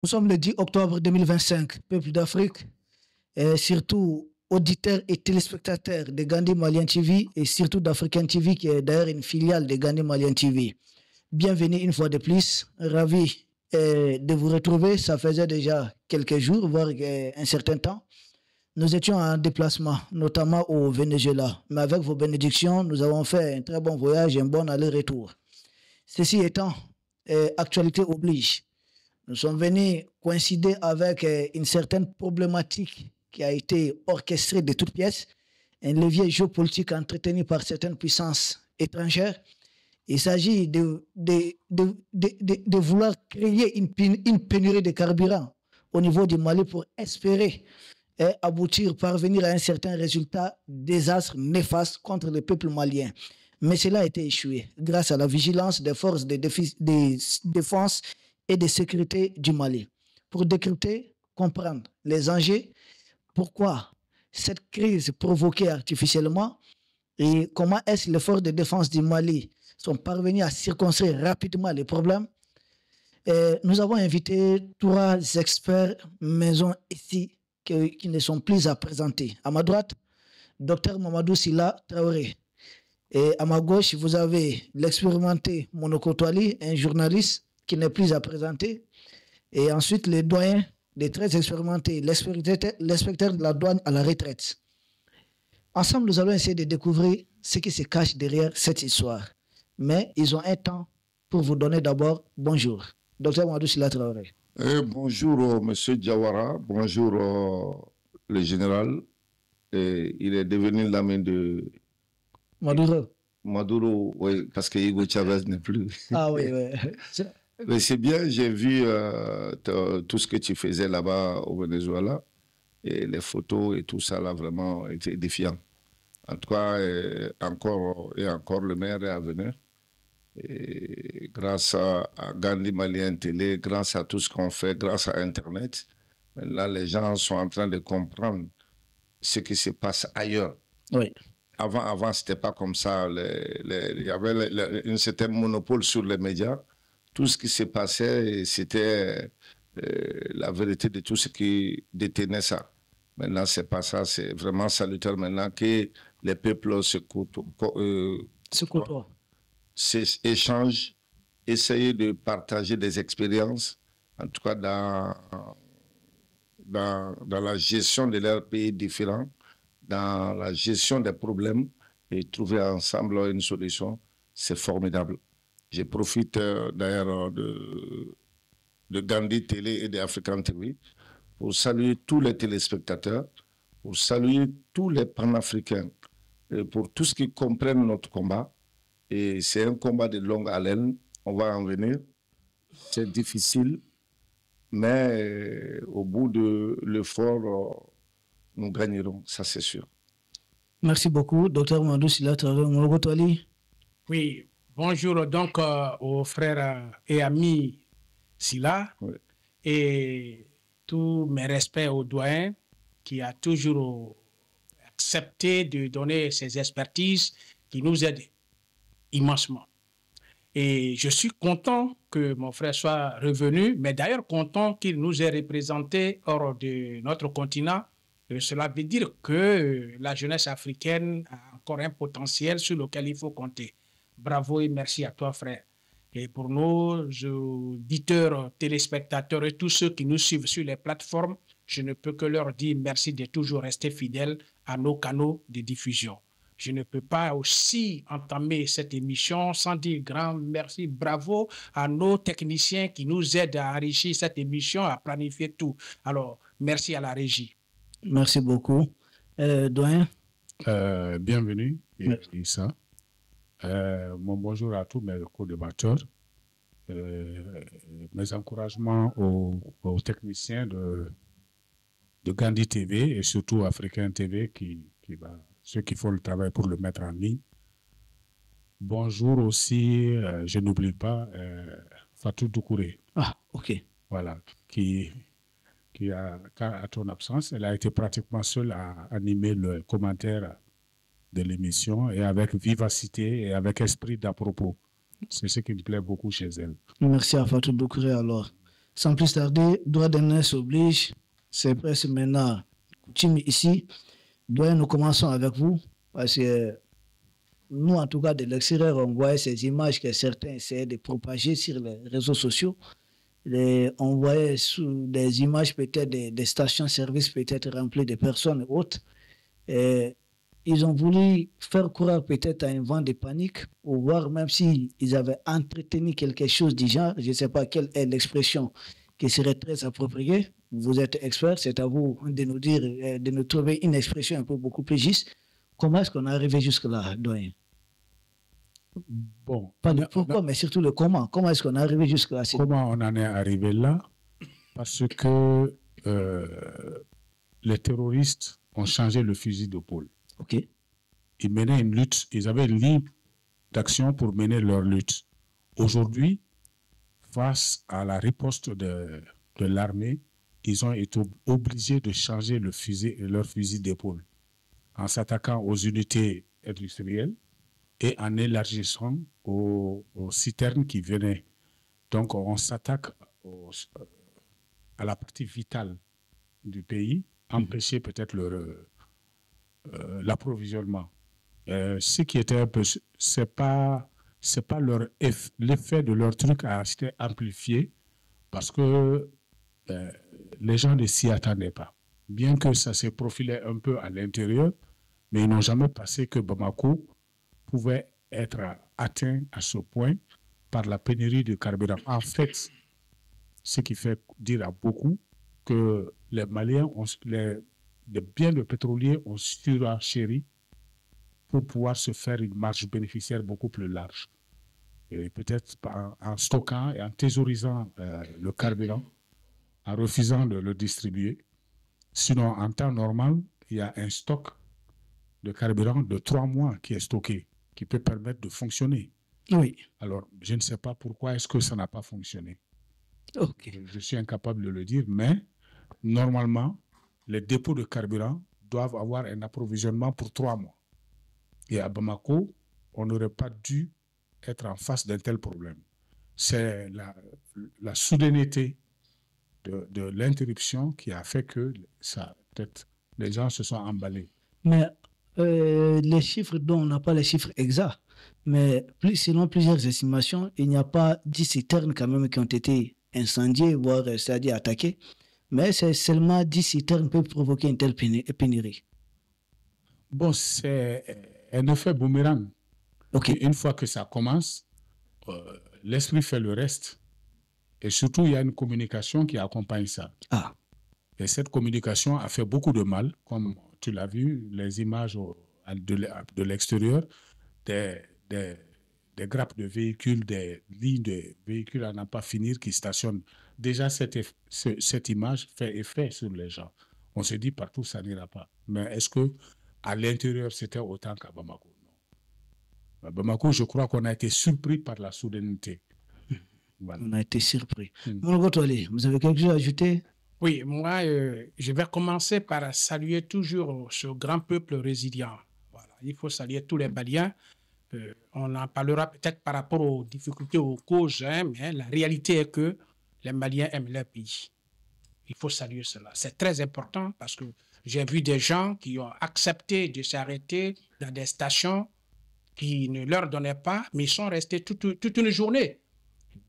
Nous sommes le 10 octobre 2025, peuple d'Afrique, et surtout auditeurs et téléspectateurs de Gandhi Malian TV et surtout d'African TV qui est d'ailleurs une filiale de Gandhi Malian TV. Bienvenue une fois de plus, ravi de vous retrouver. Ça faisait déjà quelques jours, voire un certain temps. Nous étions en déplacement, notamment au Venezuela. Mais avec vos bénédictions, nous avons fait un très bon voyage et un bon aller-retour. Ceci étant, actualité oblige. Nous sommes venus coïncider avec une certaine problématique qui a été orchestrée de toutes pièces, un levier géopolitique entretenu par certaines puissances étrangères. Il s'agit de vouloir créer une pénurie de carburant au niveau du Mali pour espérer aboutir, parvenir à un certain résultat désastre, néfaste contre le peuple malien. Mais cela a été échoué grâce à la vigilance des forces de défense et de sécurité du Mali. Pour décrypter, comprendre les enjeux, pourquoi cette crise provoquée artificiellement et comment est-ce les forces de défense du Mali sont parvenus à circonscrire rapidement les problèmes. Nous avons invité 3 experts maison ici qui ne sont plus à présenter. À ma droite, Dr Mamadou Silla Traoré. Et à ma gauche, vous avez l'expérimenté Monoko Toali, un journaliste qui n'est plus à présenter. Et ensuite, les doyens, les très expérimentés, l'inspecteur de la douane à la retraite. Ensemble, nous allons essayer de découvrir ce qui se cache derrière cette histoire. Mais ils ont un temps pour vous donner d'abord bonjour. Docteur Mamadou Silla Traoré. Bonjour, monsieur Diawara. Bonjour, le général. Il est devenu l'ami de Maduro. Maduro, oui, parce que Hugo Chavez n'est plus. Ah oui, oui. Mais c'est bien, j'ai vu tout ce que tu faisais là-bas au Venezuela. Et les photos et tout ça, là, vraiment, était édifiant. En tout cas, encore le meilleur est à venir. Et grâce à Gandhi Malian Télé, grâce à tout ce qu'on fait, grâce à Internet, là, les gens sont en train de comprendre ce qui se passe ailleurs. Oui. Avant c'était pas comme ça. Il y avait un certain monopole sur les médias. Tout ce qui se passait, c'était la vérité de tout ce qui détenait ça. Maintenant, c'est pas ça. C'est vraiment salutaire maintenant que les peuples se côtoient. Échangent, essayer de partager des expériences, en tout cas dans la gestion de leurs pays différents, dans la gestion des problèmes et trouver ensemble une solution, c'est formidable. Je profite d'ailleurs de Gandhi Télé et d'African TV pour saluer tous les téléspectateurs, pour saluer tous les panafricains, et pour tous qui comprennent notre combat. Et c'est un combat de longue haleine, on va en venir. C'est difficile, mais au bout de l'effort, nous gagnerons, ça c'est sûr. Merci beaucoup, Dr Mamadou Silla Traoré. Monoko Toali. Oui, bonjour donc aux frères et amis Silla, oui. Et tous mes respects au doyen qui a toujours accepté de donner ses expertises qui nous aident immensement. Et je suis content que mon frère soit revenu, mais d'ailleurs content qu'il nous ait représentés hors de notre continent. Cela veut dire que la jeunesse africaine a encore un potentiel sur lequel il faut compter. Bravo et merci à toi, frère. Et pour nos auditeurs, téléspectateurs et tous ceux qui nous suivent sur les plateformes, je ne peux que leur dire merci de toujours rester fidèles à nos canaux de diffusion. Je ne peux pas aussi entamer cette émission sans dire grand merci, bravo à nos techniciens qui nous aident à enrichir cette émission, à planifier tout. Alors, merci à la régie. Merci beaucoup. Doyen. Bienvenue, Issa. Mon bonjour à tous mes co-débatteurs. Mes encouragements aux techniciens de Gandhi TV et surtout Africain TV ceux qui font le travail pour le mettre en ligne. Bonjour aussi, je n'oublie pas, Fatou Doucouré. Ah, ok. Voilà, qui à ton absence, elle a été pratiquement seule à animer le commentaire de l'émission et avec vivacité et avec esprit d'à propos. C'est ce qui me plaît beaucoup chez elle. Merci à Fatou Doucouré alors. Sans plus tarder, droit d'honneur s'oblige. C'est presque maintenant coutume ici. Doyen, nous commençons avec vous. Parce que nous, en tout cas, de l'extérieur, on voyait ces images que certains essayaient de propager sur les réseaux sociaux. On voyait des images peut-être des stations-service peut-être remplies de personnes hautes. Ils ont voulu faire croire peut-être à un vent de panique, ou voir même s'ils avaient entretenu quelque chose du genre. Je ne sais pas quelle est l'expression qui serait très appropriée. Vous êtes expert, c'est à vous de nous dire, de nous trouver une expression un peu beaucoup plus juste. Comment est-ce qu'on est arrivé jusque-là, doyen? Bon. Pas le pourquoi, mais surtout le comment. Comment est-ce qu'on est arrivé jusque-là? Comment on en est arrivé là? Parce que les terroristes ont changé le fusil d'épaule. Ok. Ils menaient une lutte, ils avaient une ligne d'action pour mener leur lutte. Aujourd'hui, face à la riposte de l'armée, ils ont été obligés de changer leur fusil d'épaule en s'attaquant aux unités industrielles et en élargissant aux citernes qui venaient. Donc, on s'attaque à la partie vitale du pays, empêcher peut-être l'approvisionnement. Ce qui était un peu, c'est pas l'effet de leur truc a été amplifié parce que les gens ne s'y attendaient pas. Bien que ça s'est profilé un peu à l'intérieur, mais ils n'ont jamais pensé que Bamako pouvait être atteint à ce point par la pénurie de carburant. En fait, ce qui fait dire à beaucoup que les Maliens, les biens de pétroliers ont surenchéri pour pouvoir se faire une marge bénéficiaire beaucoup plus large. Et peut-être en stockant et en thésaurisant le carburant, en refusant de le distribuer. Sinon, en temps normal, il y a un stock de carburant de 3 mois qui est stocké, qui peut permettre de fonctionner. Oui. Alors, je ne sais pas pourquoi est-ce que ça n'a pas fonctionné. Ok. Je suis incapable de le dire, mais normalement, les dépôts de carburant doivent avoir un approvisionnement pour 3 mois. Et à Bamako, on n'aurait pas dû être en face d'un tel problème. C'est la soudaineté de l'interruption qui a fait que peut-être les gens se sont emballés. Mais les chiffres dont on n'a pas les chiffres exacts, mais selon plusieurs estimations, il n'y a pas 10 citernes quand même qui ont été incendiées, voire c'est-à-dire attaquées, mais c'est seulement 10 citernes peuvent provoquer une telle pénurie. Bon, c'est un effet boomerang. Okay. Une fois que ça commence, l'esprit fait le reste. Et surtout, il y a une communication qui accompagne ça. Ah. Et cette communication a fait beaucoup de mal, comme tu l'as vu, les images de l'extérieur, des grappes de véhicules, des lignes de véhicules à n'en pas finir qui stationnent. Déjà, cette image fait effet sur les gens. On se dit partout, ça n'ira pas. Mais est-ce qu'à l'intérieur, c'était autant qu'à Bamako? Non. À Bamako, je crois qu'on a été surpris par la soudaineté. Voilà. On a été surpris. Vous avez quelque chose à ajouter? Oui, moi, je vais commencer par saluer toujours ce grand peuple résilient. Voilà. Il faut saluer tous les Maliens. On en parlera peut-être par rapport aux difficultés, aux causes, hein, mais la réalité est que les Maliens aiment leur pays. Il faut saluer cela. C'est très important parce que j'ai vu des gens qui ont accepté de s'arrêter dans des stations qui ne leur donnaient pas, mais ils sont restés toute une journée.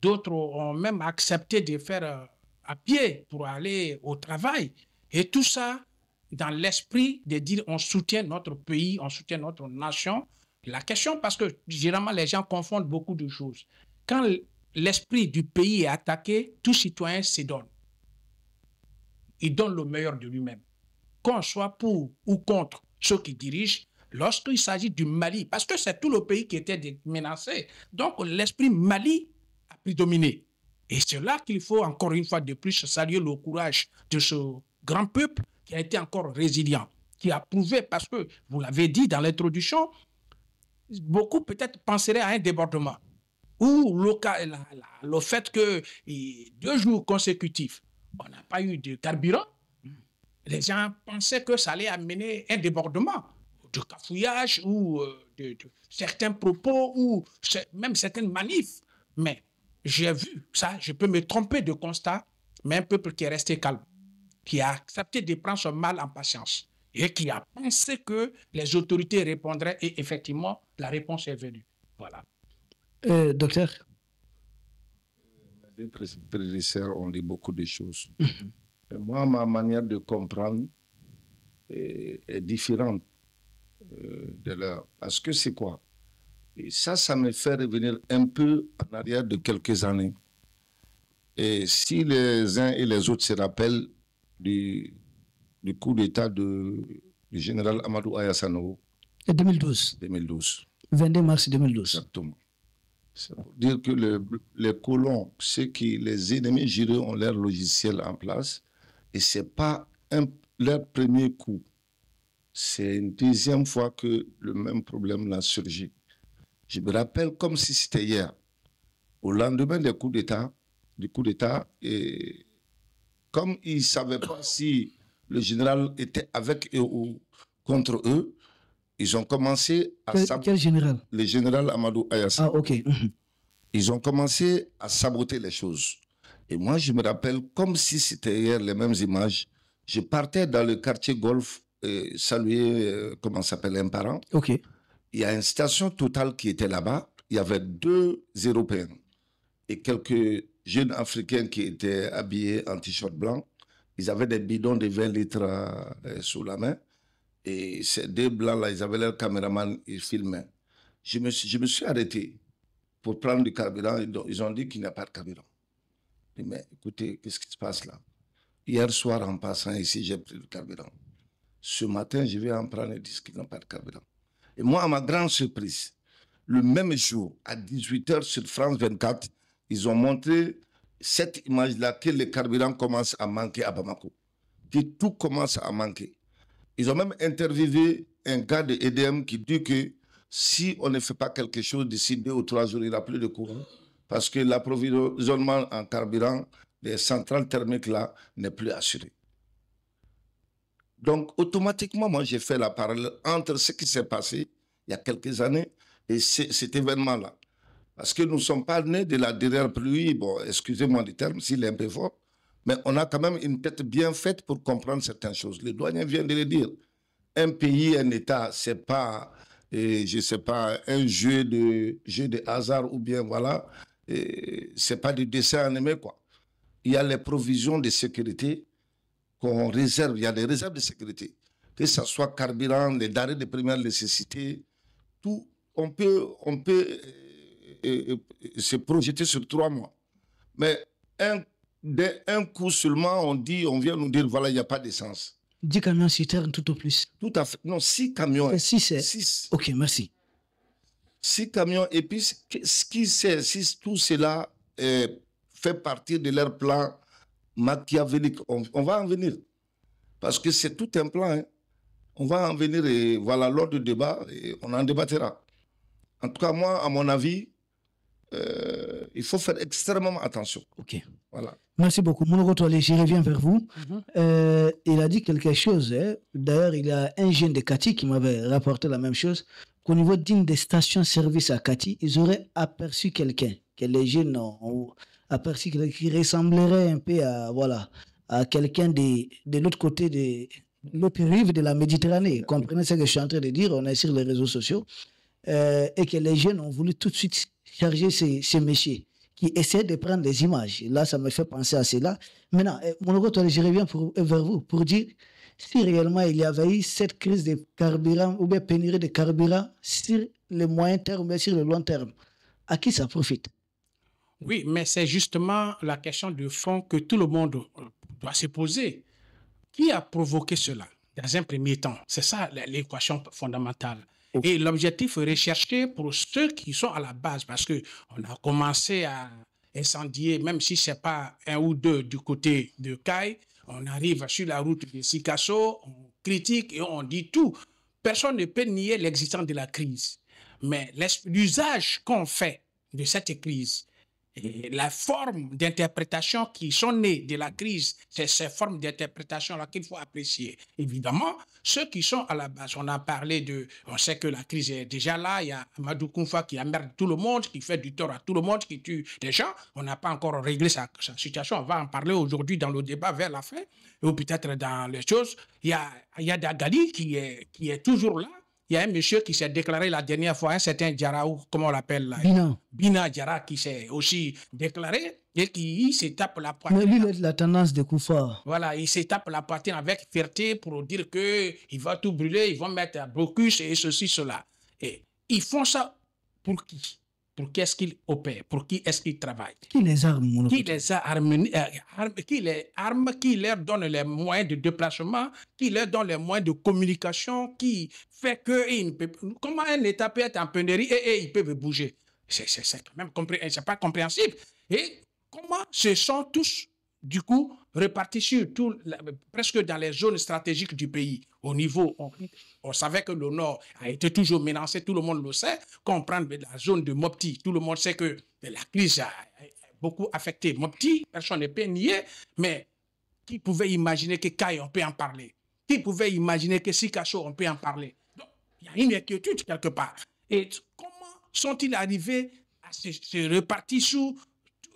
D'autres ont même accepté de faire à pied pour aller au travail. Et tout ça dans l'esprit de dire on soutient notre pays, on soutient notre nation. La question, parce que généralement les gens confondent beaucoup de choses. Quand l'esprit du pays est attaqué, tout citoyen se donne. Il donne le meilleur de lui-même. Qu'on soit pour ou contre ceux qui dirigent, lorsqu'il s'agit du Mali, parce que c'est tout le pays qui était menacé. Donc l'esprit Mali a prédominé. Et c'est là qu'il faut encore une fois de plus saluer le courage de ce grand peuple qui a été encore résilient, qui a prouvé, parce que vous l'avez dit dans l'introduction, beaucoup peut-être penseraient à un débordement. Ou le fait que 2 jours consécutifs, on n'a pas eu de carburant, les gens pensaient que ça allait amener un débordement, de cafouillage ou de certains propos ou même certaines manifs. Mais j'ai vu ça, je peux me tromper de constat, mais un peuple qui est resté calme, qui a accepté de prendre son mal en patience et qui a pensé que les autorités répondraient et effectivement, la réponse est venue. Voilà. Docteur? Les prédécesseurs ont dit beaucoup de choses. Et moi, ma manière de comprendre est différente de leur. Parce que c'est quoi? Et ça me fait revenir un peu en arrière de quelques années. Et si les uns et les autres se rappellent du coup d'État du général Amadou Aya Sanogo. 2012. 2012. 22 mars 2012. Exactement. C'est pour dire que les colons, les ennemis jurés ont leur logiciel en place et ce n'est pas leur premier coup. C'est une deuxième fois que le même problème l'a surgi. Je me rappelle comme si c'était hier. Au lendemain du coup d'État, et comme ils ne savaient pas si le général était avec eux ou contre eux, ils ont commencé à saboter. Quel général? Le général Amadou Ayassa. Ah, ok. Ils ont commencé à saboter les choses. Et moi, je me rappelle comme si c'était hier les mêmes images. Je partais dans le quartier Golf saluer, comment s'appelle, un parent. Ok. Il y a une station Total qui était là-bas. Il y avait 2 Européens et quelques jeunes Africains qui étaient habillés en t-shirt blanc. Ils avaient des bidons de 20 litres sous la main. Et ces 2 blancs-là, ils avaient leur caméraman, ils filmaient. Je me suis arrêté pour prendre du carburant. Ils ont dit qu'il n'y a pas de carburant. Je dis, mais écoutez, qu'est-ce qui se passe là? Hier soir, en passant ici, j'ai pris le carburant. Ce matin, je vais en prendre et dire qu'ils n'ont pas de carburant. Et moi, à ma grande surprise, le même jour, à 18h sur France 24, ils ont montré cette image-là que le carburant commence à manquer à Bamako. Que tout commence à manquer. Ils ont même interviewé un gars de EDM qui dit que si on ne fait pas quelque chose d'ici 2 ou 3 jours, il n'y aura plus de courant. Parce que l'approvisionnement en carburant des centrales thermiques là n'est plus assuré. Donc, automatiquement, moi, j'ai fait la parallèle entre ce qui s'est passé il y a quelques années et cet événement-là. Parce que nous ne sommes pas nés de la dernière pluie, bon, excusez-moi du terme, s'il est un peu fort, mais on a quand même une tête bien faite pour comprendre certaines choses. Le douanier vient de le dire. Un pays, un État, ce n'est pas, je ne sais pas, un jeu de hasard ou bien, voilà, ce n'est pas du dessin animé, quoi. Il y a les provisions de sécurité qu'on réserve, il y a des réserves de sécurité, que ce soit carburant, les denrées de première nécessité, tout, on peut se projeter sur 3 mois. Mais d'un coup seulement, on vient nous dire, voilà, il n'y a pas d'essence. 10 camions citernes tout au plus. Tout à fait. Non, 6 camions. 6. Ok, merci. 6 camions. Et puis, ce qui sait, si tout cela fait partie de leur plan machiavélique, on va en venir. Parce que c'est tout un plan. Hein. On va en venir et voilà, lors du débat, et on en débattra. En tout cas, moi, à mon avis, il faut faire extrêmement attention. Ok. Voilà. Merci beaucoup. Mounougo Toualé, j'y reviens vers vous. Il a dit quelque chose. Hein. D'ailleurs, il y a un jeune de Kati qui m'avait rapporté la même chose. Qu'au niveau d'une des stations-service à Kati, ils auraient aperçu quelqu'un, que les jeunes ont aperçu quelqu'un qui ressemblerait un peu à quelqu'un de l'autre côté de l'autre rive de la Méditerranée. Comprenez ce que je suis en train de dire, on est sur les réseaux sociaux. Et que les jeunes ont voulu tout de suite charger ces messieurs qui essaient de prendre des images. Là, ça me fait penser à cela. Maintenant, Mounougo Toualé, je reviens vers vous pour dire si réellement il y avait eu cette crise de carburant ou bien pénurie de carburant sur le moyen terme ou bien sur le long terme, à qui ça profite? Oui, mais c'est justement la question de fond que tout le monde doit se poser. Qui a provoqué cela dans un premier temps? C'est ça l'équation fondamentale. Et l'objectif recherché pour ceux qui sont à la base, parce qu'on a commencé à incendier, même si ce n'est pas 1 ou 2 du côté de Caille, on arrive sur la route de Sikasso, on critique et on dit tout. Personne ne peut nier l'existence de la crise. Mais l'usage qu'on fait de cette crise Et la forme d'interprétation qui sont nées de la crise, c'est ces formes d'interprétation-là qu'il faut apprécier. Évidemment, ceux qui sont à la base, on a parlé de, on sait que la crise est déjà là, il y a Amadou Koumfa qui emmerde tout le monde, qui fait du tort à tout le monde, qui tue des gens. On n'a pas encore réglé sa situation, on va en parler aujourd'hui dans le débat vers la fin, ou peut-être dans les choses. Il y a Dagali qui est toujours là. Il y a un monsieur qui s'est déclaré la dernière fois, un certain Diarra, ou comment on l'appelle là, Bina Diarra, qui s'est aussi déclaré et qui se tape la poitrine. Mais lui, il est de la tendance de Koufa. Voilà, il se tape la poitrine avec fierté pour dire qu'il va tout brûler, ils vont mettre un blocus et ceci, cela. Et ils font ça pour qui? Pour qui est-ce qu'ils opèrent? Pour qui est-ce qu'ils travaillent? Qui les arme? Qui les arme, qui leur donne les moyens de déplacement, qui leur donne les moyens de communication, qui fait que comment un État peut être en pénurie et ils peuvent bouger? C'est quand même c'est pas compréhensible. Et comment se sont tous du coup répartis sur presque dans les zones stratégiques du pays. Au niveau, on savait que le Nord a été toujours menacé, tout le monde le sait. Quand on prend la zone de Mopti, tout le monde sait que la crise a beaucoup affecté Mopti, personne ne peut nier, mais qui pouvait imaginer que Kaye, on peut en parler? Qui pouvait imaginer que Sikasso, on peut en parler? Donc, il y a une inquiétude quelque part. Et comment sont-ils arrivés à se répartir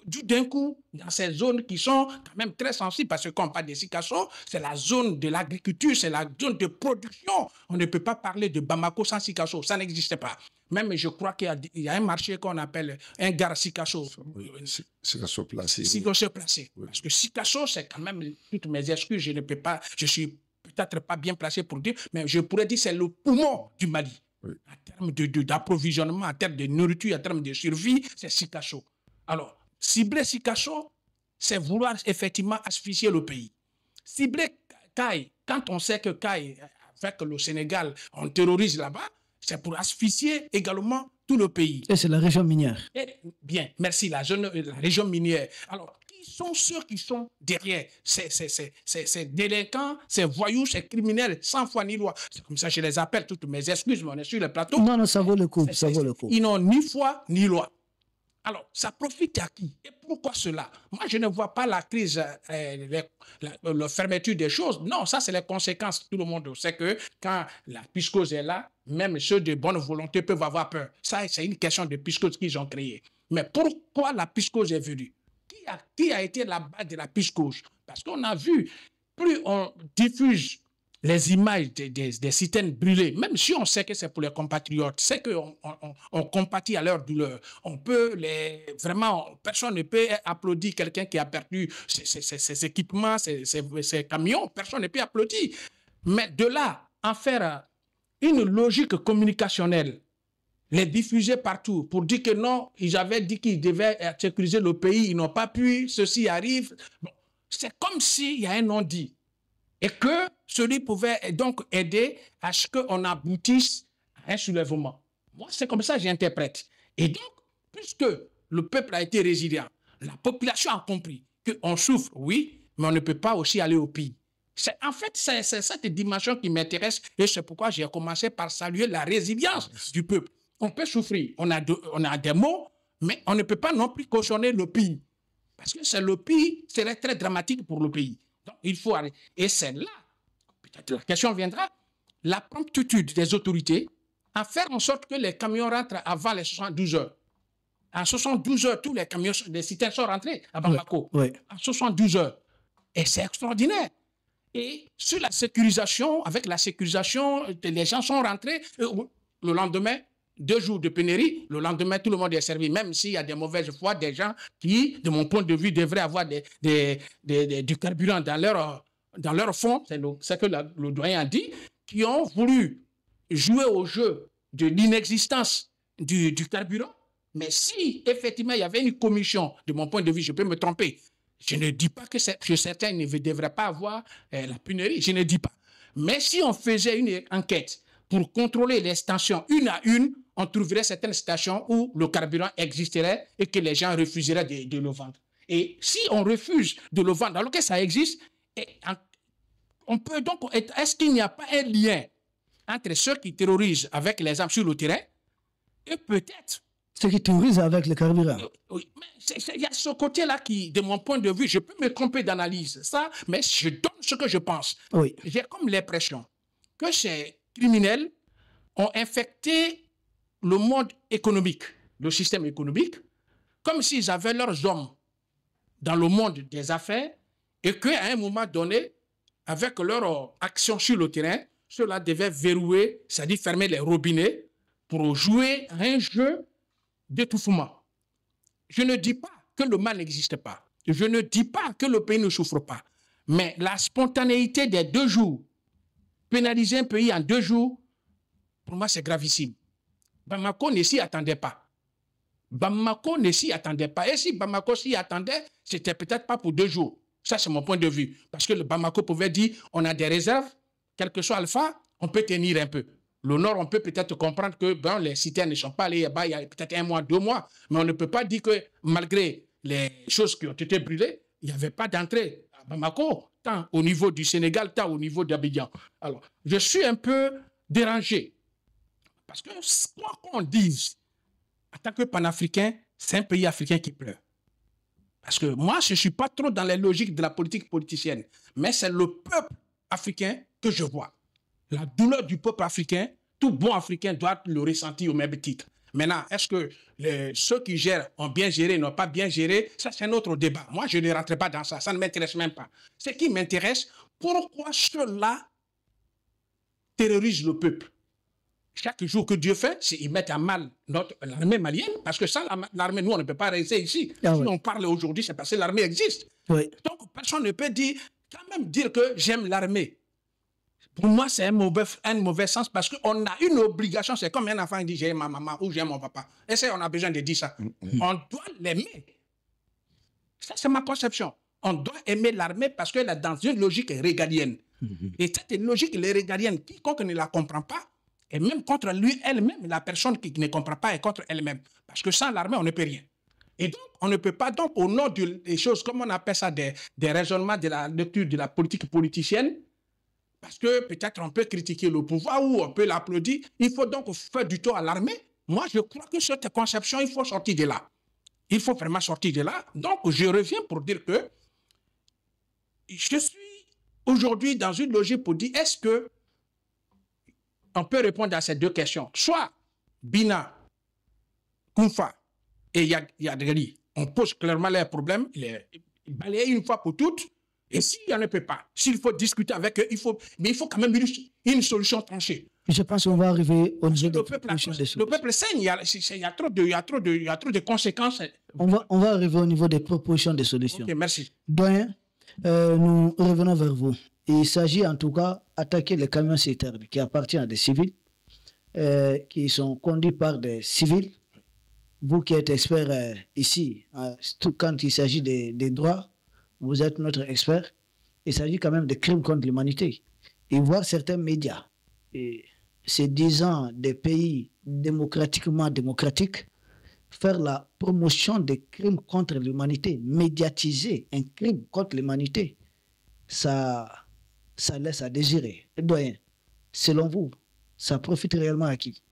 d'un coup dans ces zones qui sont quand même très sensibles, parce que quand on parle de Sikasso, c'est la zone de l'agriculture, c'est la zone de production. On ne peut pas parler de Bamako sans Sikasso, ça n'existe pas. Même je crois qu'il y a un marché qu'on appelle un gare Sikasso. Sikasso placé. Sikasso placé. Oui. Parce que Sikasso, c'est quand même, toutes mes excuses, je ne peux pas, je suis peut-être pas bien placé pour dire, mais je pourrais dire c'est le poumon du Mali. Oui. En termes d'approvisionnement, en termes de nourriture, en termes de survie, c'est Sikasso. Alors, cibler Sikasso, c'est vouloir effectivement asphyxier le pays. Cibler Kaye, quand on sait que Kaye, avec le Sénégal, on terrorise là-bas, c'est pour asphyxier également tout le pays. Et c'est la région minière. Bien, merci, la région minière. Alors, qui sont ceux qui sont derrière ces délinquants, ces voyous, ces criminels, sans foi ni loi? C'est comme ça que je les appelle, toutes mes excuses, mais on est sur le plateau. Non, ça vaut le coup, ça vaut le coup. Ils n'ont ni foi ni loi. Alors, ça profite à qui? Et pourquoi cela? Moi, je ne vois pas la crise, la fermeture des choses. Non, ça, c'est les conséquences. Tout le monde sait que quand la piscose est là, même ceux de bonne volonté peuvent avoir peur. Ça, c'est une question de piscose qu'ils ont créée. Mais pourquoi la piscose est venue? Qui a été la base de la piscose? Parce qu'on a vu, plus on diffuse les images des citernes brûlées, même si on sait que c'est pour les compatriotes, c'est qu'on compatit à leur douleur. On peut vraiment, personne ne peut applaudir quelqu'un qui a perdu ses équipements, ses camions, personne ne peut applaudir. Mais de là, en faire une logique communicationnelle, les diffuser partout pour dire que non, ils avaient dit qu'ils devaient sécuriser le pays, ils n'ont pas pu, ceci arrive. Bon, c'est comme s'il y a un non-dit. Et que celui pouvait donc aider à ce qu'on aboutisse à un soulèvement. Moi, c'est comme ça que j'interprète. Et donc, puisque le peuple a été résilient, la population a compris qu'on souffre, oui, mais on ne peut pas aussi aller au pays. En fait, c'est cette dimension qui m'intéresse et c'est pourquoi j'ai commencé par saluer la résilience du peuple. On peut souffrir, on a des mots, mais on ne peut pas non plus cautionner le pays. Parce que c'est le pays, c'est très dramatique pour le pays. Donc, il faut aller. Et c'est là, peut-être la question viendra, la promptitude des autorités à faire en sorte que les camions rentrent avant les 72 heures. En 72 heures, tous les camions, les citernes sont rentrés à Bamako. Oui. En 72 heures. Et c'est extraordinaire. Et sur la sécurisation, avec la sécurisation, les gens sont rentrés. Le lendemain, 2 jours de pénurie, le lendemain, tout le monde est servi, même s'il y a des mauvaises foi, des gens qui, de mon point de vue, devraient avoir du carburant dans leur fond, c'est ce que le doyen a dit, qui ont voulu jouer au jeu de l'inexistence du carburant. Mais si, effectivement, il y avait une commission, de mon point de vue, je peux me tromper, je ne dis pas que certains ne devraient pas avoir la pénurie, je ne dis pas. Mais si on faisait une enquête pour contrôler les stations une à une, on trouverait certaines stations où le carburant existerait et que les gens refuseraient de le vendre. Et si on refuse de le vendre, alors que ça existe, on peut donc, est-ce qu'il n'y a pas un lien entre ceux qui terrorisent avec les armes sur le terrain et peut-être Ce qui terrorise avec le carburant. Oui, mais il y a ce côté-là qui, de mon point de vue, je peux me tromper d'analyse, ça, mais je donne ce que je pense. Oui. J'ai comme l'impression que ces criminels ont infecté le monde économique, le système économique, comme s'ils avaient leurs hommes dans le monde des affaires et qu'à un moment donné, avec leur action sur le terrain, ceux-là devaient verrouiller, c'est-à-dire fermer les robinets pour jouer à un jeu d'étouffement. Je ne dis pas que le mal n'existe pas. Je ne dis pas que le pays ne souffre pas. Mais la spontanéité des 2 jours, pénaliser un pays en 2 jours, pour moi, c'est gravissime. Bamako ne s'y attendait pas. Bamako ne s'y attendait pas. Et si Bamako s'y attendait, c'était peut-être pas pour 2 jours. Ça, c'est mon point de vue. Parce que le Bamako pouvait dire, on a des réserves, quel que soit Alpha, on peut tenir un peu. Le Nord, on peut peut-être comprendre que bon, les citernes ne sont pas allées il y a peut-être 1 mois, 2 mois, mais on ne peut pas dire que malgré les choses qui ont été brûlées, il n'y avait pas d'entrée à Bamako, tant au niveau du Sénégal, tant au niveau d'Abidjan. Alors, je suis un peu dérangé. Parce que quoi qu'on dise, en tant que panafricain, c'est un pays africain qui pleure. Parce que moi, je ne suis pas trop dans les logiques de la politique politicienne, mais c'est le peuple africain que je vois. La douleur du peuple africain, tout bon africain doit le ressentir au même titre. Maintenant, est-ce que ceux qui gèrent ont bien géré, n'ont pas bien géré? Ça, c'est un autre débat. Moi, je ne rentrerai pas dans ça. Ça ne m'intéresse même pas. Ce qui m'intéresse, pourquoi ceux-là terrorisent le peuple? Chaque jour que Dieu fait, c'est qu'ils mettent à mal l'armée malienne, parce que sans l'armée, nous, on ne peut pas rester ici. Si on parle aujourd'hui, c'est parce que l'armée existe. Oui. Donc, personne ne peut dire, quand même dire que j'aime l'armée. Pour moi, c'est un mauvais sens parce qu'on a une obligation. C'est comme un enfant qui dit j'aime ma maman ou j'aime mon papa. Et ça, on a besoin de dire ça. On doit l'aimer. Ça, c'est ma conception. On doit aimer l'armée parce qu'elle est dans une logique régalienne. Et cette logique régalienne, quiconque ne la comprend pas, et même contre lui, elle-même, la personne qui ne comprend pas est contre elle-même. Parce que sans l'armée, on ne peut rien. Et donc, on ne peut pas, donc, au nom des choses, comme on appelle ça, des raisonnements de la lecture de la politique politicienne, parce que peut-être on peut critiquer le pouvoir ou on peut l'applaudir, il faut donc faire du tort à l'armée. Moi, je crois que cette conception, il faut sortir de là. Il faut vraiment sortir de là. Donc, je reviens pour dire que je suis aujourd'hui dans une logique pour dire, est-ce que on peut répondre à ces 2 questions? Soit Bina, Koumfa et Yadreli, on pose clairement leurs problèmes, les balayer une fois pour toutes. Et s'il ne peut pas, s'il faut discuter avec eux, mais il faut quand même une solution tranchée. Je pense qu'on va arriver au niveau le peuple saigne, il y a trop de conséquences. On va arriver au niveau des propositions de solutions. Ok, merci. Doyen, nous revenons vers vous. Il s'agit en tout cas d'attaquer les camions citernes qui appartiennent à des civils, qui sont conduits par des civils. Vous qui êtes expert ici, quand il s'agit des droits, vous êtes notre expert. Il s'agit quand même de crimes contre l'humanité. Et voir certains médias, se disant des pays démocratiques, faire la promotion des crimes contre l'humanité, médiatiser un crime contre l'humanité, ça laisse à désirer. Doyen, selon vous, ça profite réellement à qui?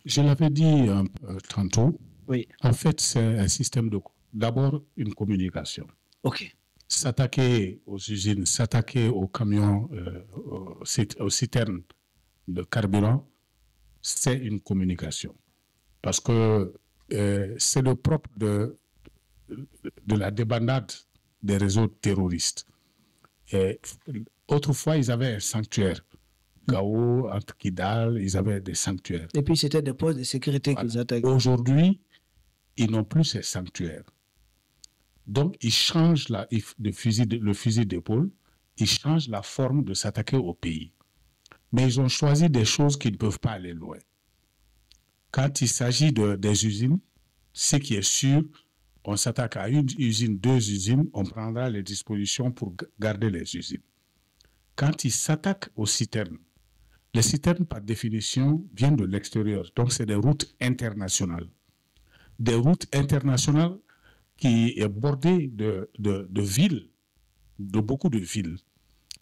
Je l'avais dit tantôt. Oui. En fait, c'est un système d'abord une communication. OK. S'attaquer aux usines, s'attaquer aux camions, aux citernes de carburant, c'est une communication. Parce que c'est le propre de la débandade des réseaux terroristes. Et autrefois, ils avaient un sanctuaire. Gao, entre Kidal, ils avaient des sanctuaires. Et puis, c'était des postes de sécurité qu'ils attaquaient. Aujourd'hui, ils n'ont plus ces sanctuaires. Donc, ils changent le fusil d'épaule, ils changent la forme de s'attaquer au pays. Mais ils ont choisi des choses qui ne peuvent pas aller loin. Quand il s'agit des usines, ce qui est sûr, on s'attaque à une usine, 2 usines, on prendra les dispositions pour garder les usines. Quand ils s'attaquent aux citernes, les citernes, par définition, viennent de l'extérieur. Donc, c'est des routes internationales. Des routes internationales qui est bordée de villes, de beaucoup de villes.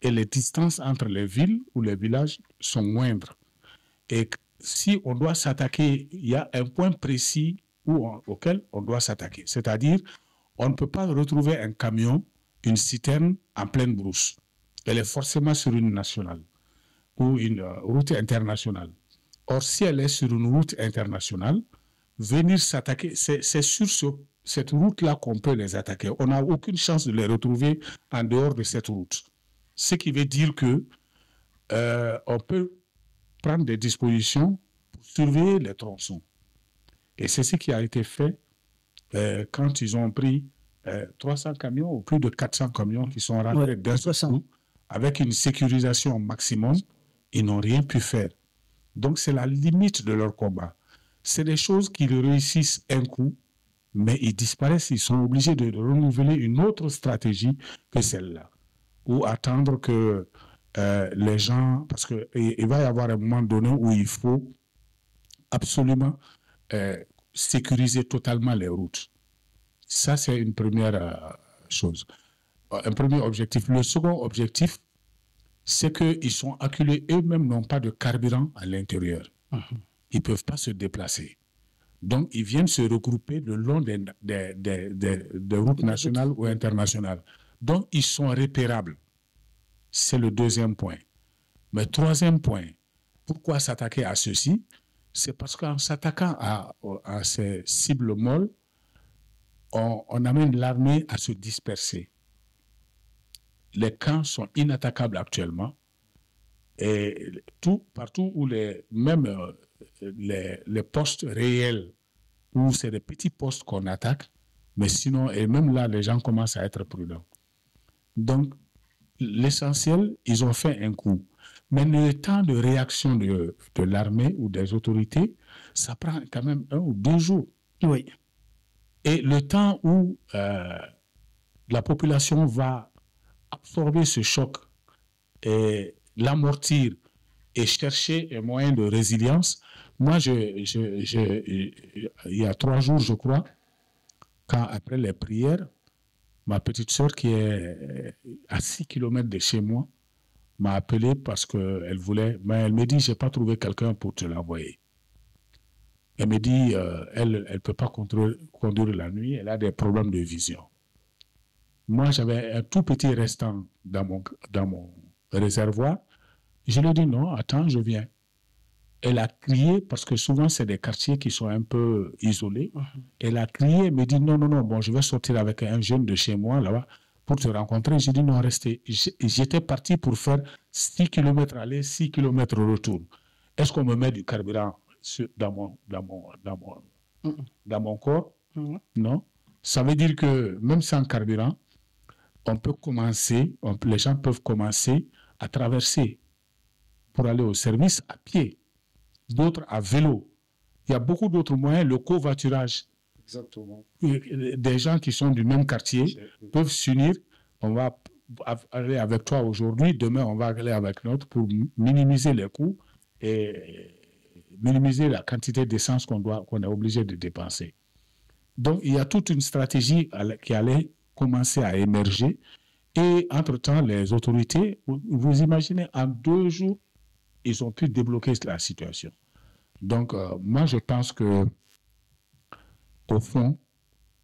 Et les distances entre les villes ou les villages sont moindres. Et si on doit s'attaquer, il y a un point précis auquel on doit s'attaquer. C'est-à-dire, on ne peut pas retrouver un camion, une citerne en pleine brousse. Elle est forcément sur une nationale ou une route internationale. Or, si elle est sur une route internationale, venir s'attaquer, c'est sur cette route-là qu'on peut les attaquer. On n'a aucune chance de les retrouver en dehors de cette route. Ce qui veut dire que on peut prendre des dispositions pour surveiller les tronçons. Et c'est ce qui a été fait quand ils ont pris 300 camions ou plus de 400 camions qui sont rentrés d'un seul coup, avec une sécurisation maximum, ils n'ont rien pu faire. Donc c'est la limite de leur combat. C'est des choses qui réussissent un coup, mais ils disparaissent, ils sont obligés de renouveler une autre stratégie que celle-là. Ou attendre que les gens, parce qu'il va y avoir un moment donné où il faut absolument sécuriser totalement les routes. Ça, c'est une première chose. Un premier objectif. Le second objectif, c'est qu'ils sont acculés, eux-mêmes n'ont pas de carburant à l'intérieur. Ils ne peuvent pas se déplacer. Donc, ils viennent se regrouper le long des routes nationales ou internationales. Donc, ils sont repérables. C'est le deuxième point. Mais troisième point, pourquoi s'attaquer à ceci? C'est parce qu'en s'attaquant à ces cibles molles, on amène l'armée à se disperser. Les camps sont inattaquables actuellement. Et partout où même les postes réels, où c'est des petits postes qu'on attaque, mais sinon, et même là, les gens commencent à être prudents. Donc, l'essentiel, ils ont fait un coup. Mais le temps de réaction de l'armée ou des autorités, ça prend quand même 1 ou 2 jours. Oui. Et le temps où la population va absorber ce choc et l'amortir et chercher un moyen de résilience, moi, il y a 3 jours, je crois, après les prières, ma petite sœur qui est à 6 km de chez moi m'a appelé parce qu'elle voulait, mais elle me dit, je n'ai pas trouvé quelqu'un pour te l'envoyer. Elle me dit, elle ne peut pas conduire la nuit, elle a des problèmes de vision. Moi, j'avais un tout petit restant dans mon réservoir. Je lui ai dit, non, attends, je viens. Elle a crié, parce que souvent, c'est des quartiers qui sont un peu isolés. Elle a crié, elle me dit, non, bon, je vais sortir avec un jeune de chez moi, là-bas, pour te rencontrer. J'ai dit, non, restez. J'étais parti pour faire 6 km aller, 6 km retour. Est-ce qu'on me met du carburant dans mon corps? Non. Ça veut dire que même sans carburant, les gens peuvent commencer à traverser pour aller au service à pied, d'autres à vélo. Il y a beaucoup d'autres moyens, le covoiturage. Exactement. Des gens qui sont du même quartier peuvent s'unir. On va aller avec toi aujourd'hui, demain on va aller avec l'autre pour minimiser les coûts et minimiser la quantité d'essence qu'on est obligé de dépenser. Donc il y a toute une stratégie qui allait commencer à émerger et entre-temps les autorités, vous imaginez, en 2 jours, ils ont pu débloquer la situation. Donc moi je pense que au fond,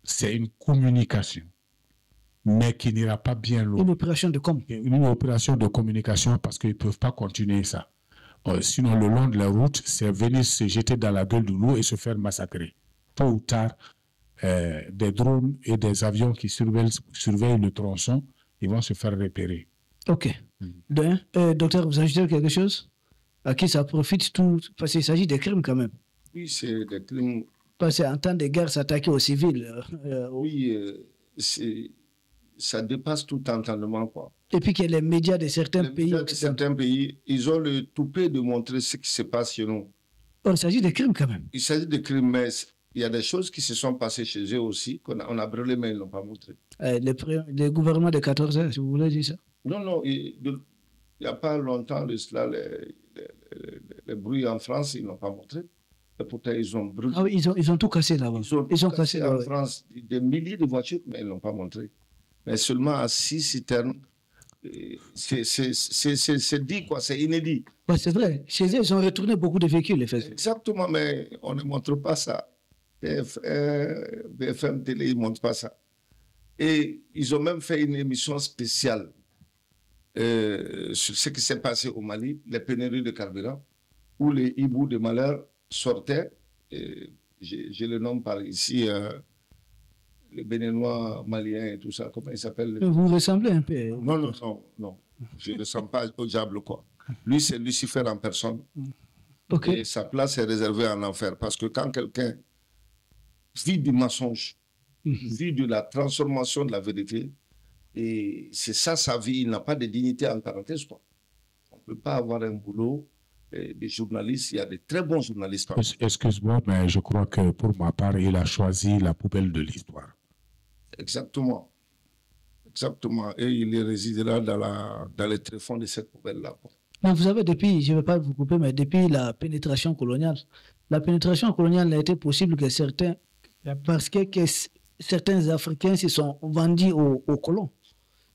c'est une communication, mais qui n'ira pas bien loin. Une opération de com. Une opération de communication parce qu'ils ne peuvent pas continuer ça. Sinon, le long de la route, c'est venir se jeter dans la gueule du loup et se faire massacrer. Tôt ou tard, des drones et des avions qui surveillent le tronçon, ils vont se faire repérer. Ok. Docteur, vous ajoutez quelque chose? À qui ça profite tout? Parce qu'il s'agit des crimes quand même. Oui, c'est des crimes. Parce qu'en temps de guerre, s'attaquer aux civils. Ça dépasse tout entendement, quoi. Et puis que les médias de certains pays. Certains pays, ils ont le toupet de montrer ce qui se passe chez nous. Il s'agit de crimes quand même. Il s'agit de crimes, mais il y a des choses qui se sont passées chez eux aussi, on a brûlé, mais ils ne l'ont pas montré. Les gouvernements de 14 heures, si vous voulez dire ça? Non, il n'y a pas longtemps de cela, les bruits en France, ils ne l'ont pas montré. Et pourtant, ils ont brûlé. Ah oui, ils ont tout cassé là-bas. Ils ont cassé en France des milliers de voitures, mais ils ne l'ont pas montré. Mais seulement à 6 citernes C'est dit, quoi, c'est inédit. Ouais, c'est vrai. Chez eux, ils ont retourné beaucoup de véhicules, les faits. Exactement, mais on ne montre pas ça. BFM Télé, ils ne montrent pas ça. Et ils ont même fait une émission spéciale sur ce qui s'est passé au Mali, les pénuries de carburant, où les hiboux de malheur sortaient. J'ai le nom par ici, les Béninois maliens et tout ça, comment ils s'appellent? Vous ressemblez un peu. Non. Je ne ressemble pas au diable, quoi. Lui, c'est Lucifer en personne. Okay. Et sa place est réservée en enfer. Parce que quand quelqu'un vit du mensonge, vit de la transformation de la vérité, et c'est ça sa vie, il n'a pas de dignité en parenthèse, quoi. On ne peut pas avoir un boulot. Des journalistes, il y a de très bons journalistes. Excuse-moi, mais je crois que pour ma part, il a choisi la poubelle de l'histoire. Exactement. Exactement. Et il résidera dans les tréfonds de cette poubelle-là. Mais vous savez, depuis, je ne vais pas vous couper, mais depuis la pénétration coloniale n'a été possible que certains, parce que certains Africains se sont vendus aux colons.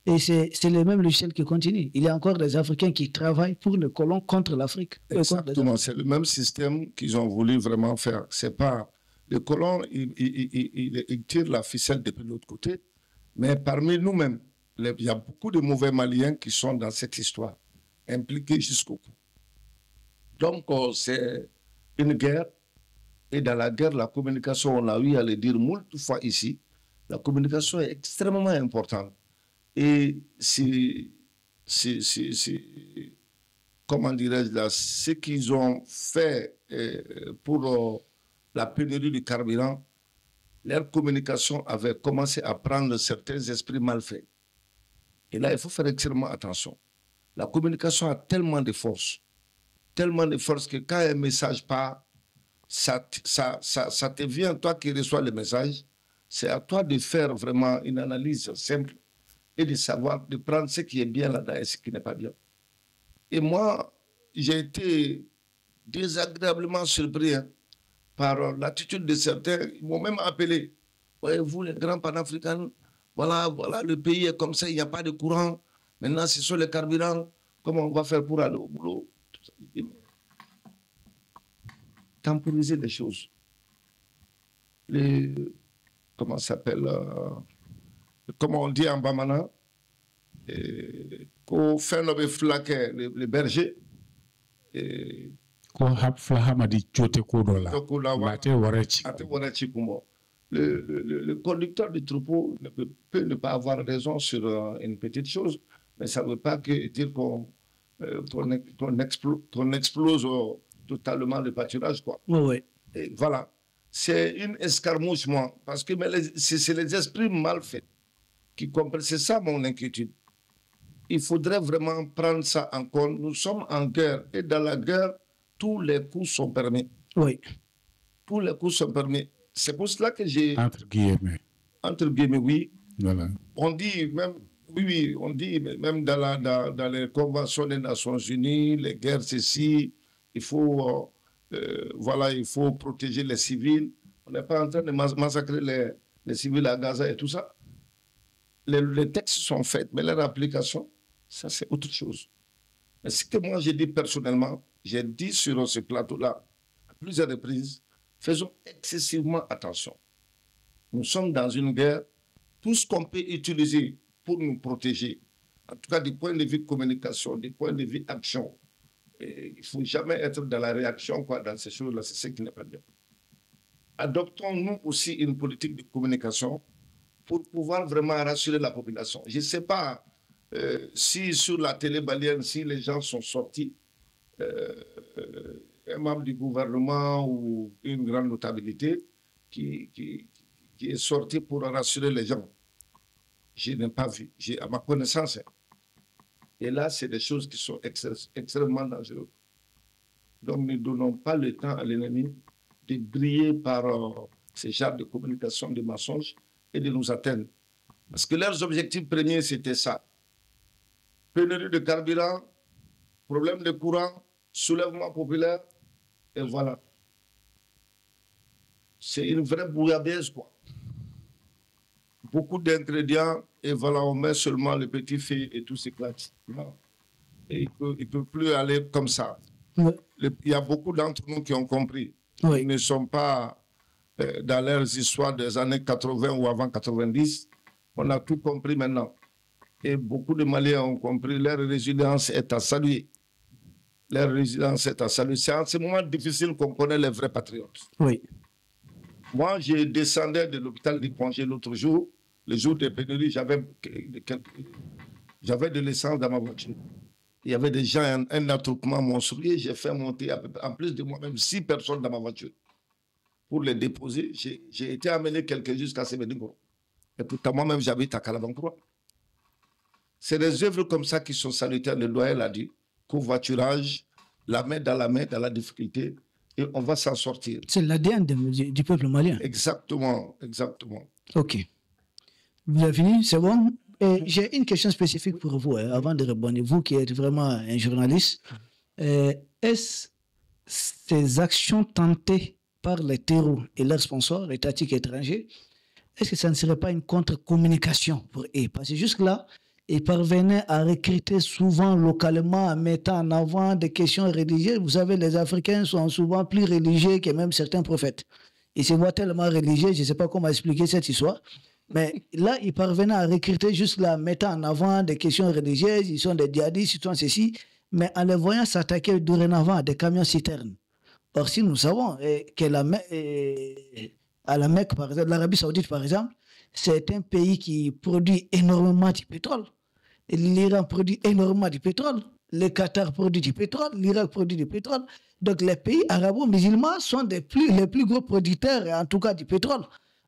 Et c'est le même logiciel qui continue. Il y a encore des Africains qui travaillent pour les colons contre l'Afrique. Exactement, c'est le même système qu'ils ont voulu vraiment faire. C'est pas les colons, ils tirent la ficelle depuis l'autre côté, mais parmi nous-mêmes, il y a beaucoup de mauvais Maliens qui sont dans cette histoire, impliqués jusqu'au bout. Donc, c'est une guerre, et dans la guerre, la communication, on a eu à le dire moult fois ici, la communication est extrêmement importante. Et comment dirais-je là, ce qu'ils ont fait pour la pénurie du carburant, leur communication avait commencé à prendre certains esprits mal faits. Et là, il faut faire extrêmement attention. La communication a tellement de force que quand un message part, ça te vient, toi qui reçois le message, c'est à toi de faire vraiment une analyse simple et de savoir, de prendre ce qui est bien là-dedans et ce qui n'est pas bien. Et moi, j'ai été désagréablement surpris par l'attitude de certains. Ils m'ont même appelé. Voyez-vous, les grands panafricains, voilà, le pays est comme ça, il n'y a pas de courant. Maintenant, ce sont les carburants. Comment on va faire pour aller au boulot? Temporiser les choses. Comment ça s'appelle comme on dit en Bamana, qu'on fait le flaquet, les bergers. Le conducteur du troupeau peut ne pas avoir raison sur une petite chose, mais ça ne veut pas dire qu'on explose totalement le pâturage, quoi. Oui. Et voilà. C'est une escarmouche, moi, parce que c'est les esprits mal faits qui comprennent. C'est ça mon inquiétude. Il faudrait vraiment prendre ça en compte. Nous sommes en guerre, et dans la guerre, tous les coups sont permis. Oui. Tous les coups sont permis. C'est pour cela que j'ai... Entre guillemets. Entre guillemets, oui. Voilà. On dit même... Oui, on dit même dans les conventions des Nations Unies, les guerres, ceci, il faut... voilà, il faut protéger les civils. On n'est pas en train de massacrer les civils à Gaza et tout ça. Les textes sont faits, mais leur application, ça c'est autre chose. Mais ce que moi j'ai dit personnellement, j'ai dit sur ce plateau-là, à plusieurs reprises, faisons excessivement attention. Nous sommes dans une guerre, tout ce qu'on peut utiliser pour nous protéger, en tout cas du point de vue communication, du point de vue action, et il ne faut jamais être dans la réaction, quoi, dans ces choses-là, c'est ce qui n'est pas bien. Adoptons-nous aussi une politique de communication pour pouvoir vraiment rassurer la population. Je ne sais pas si sur la télé malienne, si les gens sont sortis, un membre du gouvernement ou une grande notabilité qui est sorti pour rassurer les gens. Je n'ai pas vu, à ma connaissance. Et là, c'est des choses qui sont extrêmement dangereuses. Donc, ne donnons pas le temps à l'ennemi de briller par ces genres de communication, de mensonges et de nous atteindre. Parce que leurs objectifs premiers, c'était ça. Pénurie de carburant, problème de courant, soulèvement populaire, et voilà. C'est une vraie bouillabaisse, quoi. beaucoup d'ingrédients et voilà, on met seulement le petit feu et tout s'éclate. Non. Et il ne peut plus aller comme ça. Oui. Il y a beaucoup d'entre nous qui ont compris. Oui. Ils ne sont pas dans leurs histoires des années 80 ou avant 90. On a tout compris maintenant. Et beaucoup de Maliens ont compris, leur résilience est à saluer. Leur résilience est à saluer. C'est en ce moment difficile qu'on connaît les vrais patriotes. Oui. Moi, je descendais de l'hôpital du Congé l'autre jour, le jour des pénuries, j'avais de l'essence dans ma voiture. Il y avait déjà un attroupement monstrueux. J'ai fait monter, en plus de moi-même, 6 personnes dans ma voiture. Pour les déposer, j'ai été amené quelques jusqu'à Sémédingo. Et pourtant, moi-même, j'habite à Calabancroix. C'est des œuvres comme ça qui sont salutaires. Le doyen l'a dit. Covoiturage, la main dans la difficulté, et on va s'en sortir. C'est l'ADN du peuple malien. Exactement, exactement. Ok. Vous avez fini? C'est bon? J'ai une question spécifique pour vous, avant de répondre. Vous qui êtes vraiment un journaliste, est-ce ces actions tentées par les terreaux et leurs sponsors étatiques étrangers, est-ce que ça ne serait pas une contre-communication pour eux? Parce que jusque-là, ils parvenaient à recruter souvent localement en mettant en avant des questions religieuses. Vous savez, les Africains sont souvent plus religieux que même certains prophètes. Ils se voient tellement religieux, je ne sais pas comment expliquer cette histoire. Mais là, ils parvenaient à recruter juste là, mettant en avant des questions religieuses, ils sont des djihadistes, ils sont ceci, mais en les voyant s'attaquer dorénavant à des camions-citernes. Or, si nous savons que à la Mecque, par exemple, l'Arabie Saoudite, par exemple, c'est un pays qui produit énormément de pétrole. L'Iran produit énormément de pétrole. Le Qatar produit du pétrole. L'Irak produit du pétrole. Donc, les pays arabo-musulmans sont les plus gros producteurs, en tout cas, du pétrole.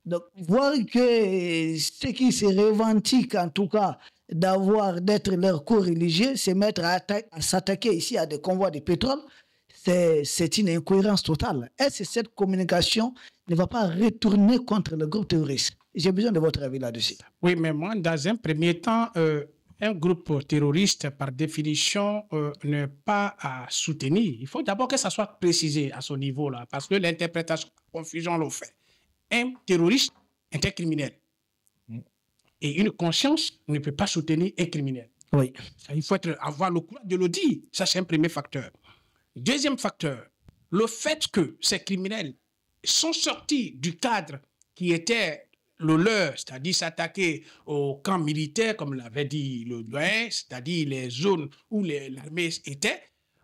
Donc, voir que ceux qui se revendiquent, en tout cas, d'être leur co-religieux, se mettre à s'attaquer ici à des convois de pétrole, c'est une incohérence totale. Est-ce que cette communication ne va pas retourner contre le groupe terroriste? J'ai besoin de votre avis là-dessus. Oui, mais moi, dans un premier temps, un groupe terroriste, par définition, n'est pas à soutenir. Il faut d'abord que ça soit précisé à ce niveau-là, parce que l'interprétation, la confusion le fait. Un terroriste est un criminel. Et une conscience ne peut pas soutenir un criminel. Oui. Il faut avoir le courage de le dire. Ça, c'est un premier facteur. Deuxième facteur, le fait que ces criminels sont sortis du cadre qui était le leur, c'est-à-dire s'attaquer aux camps militaires, comme l'avait dit le doyen, c'est-à-dire les zones où l'armée était.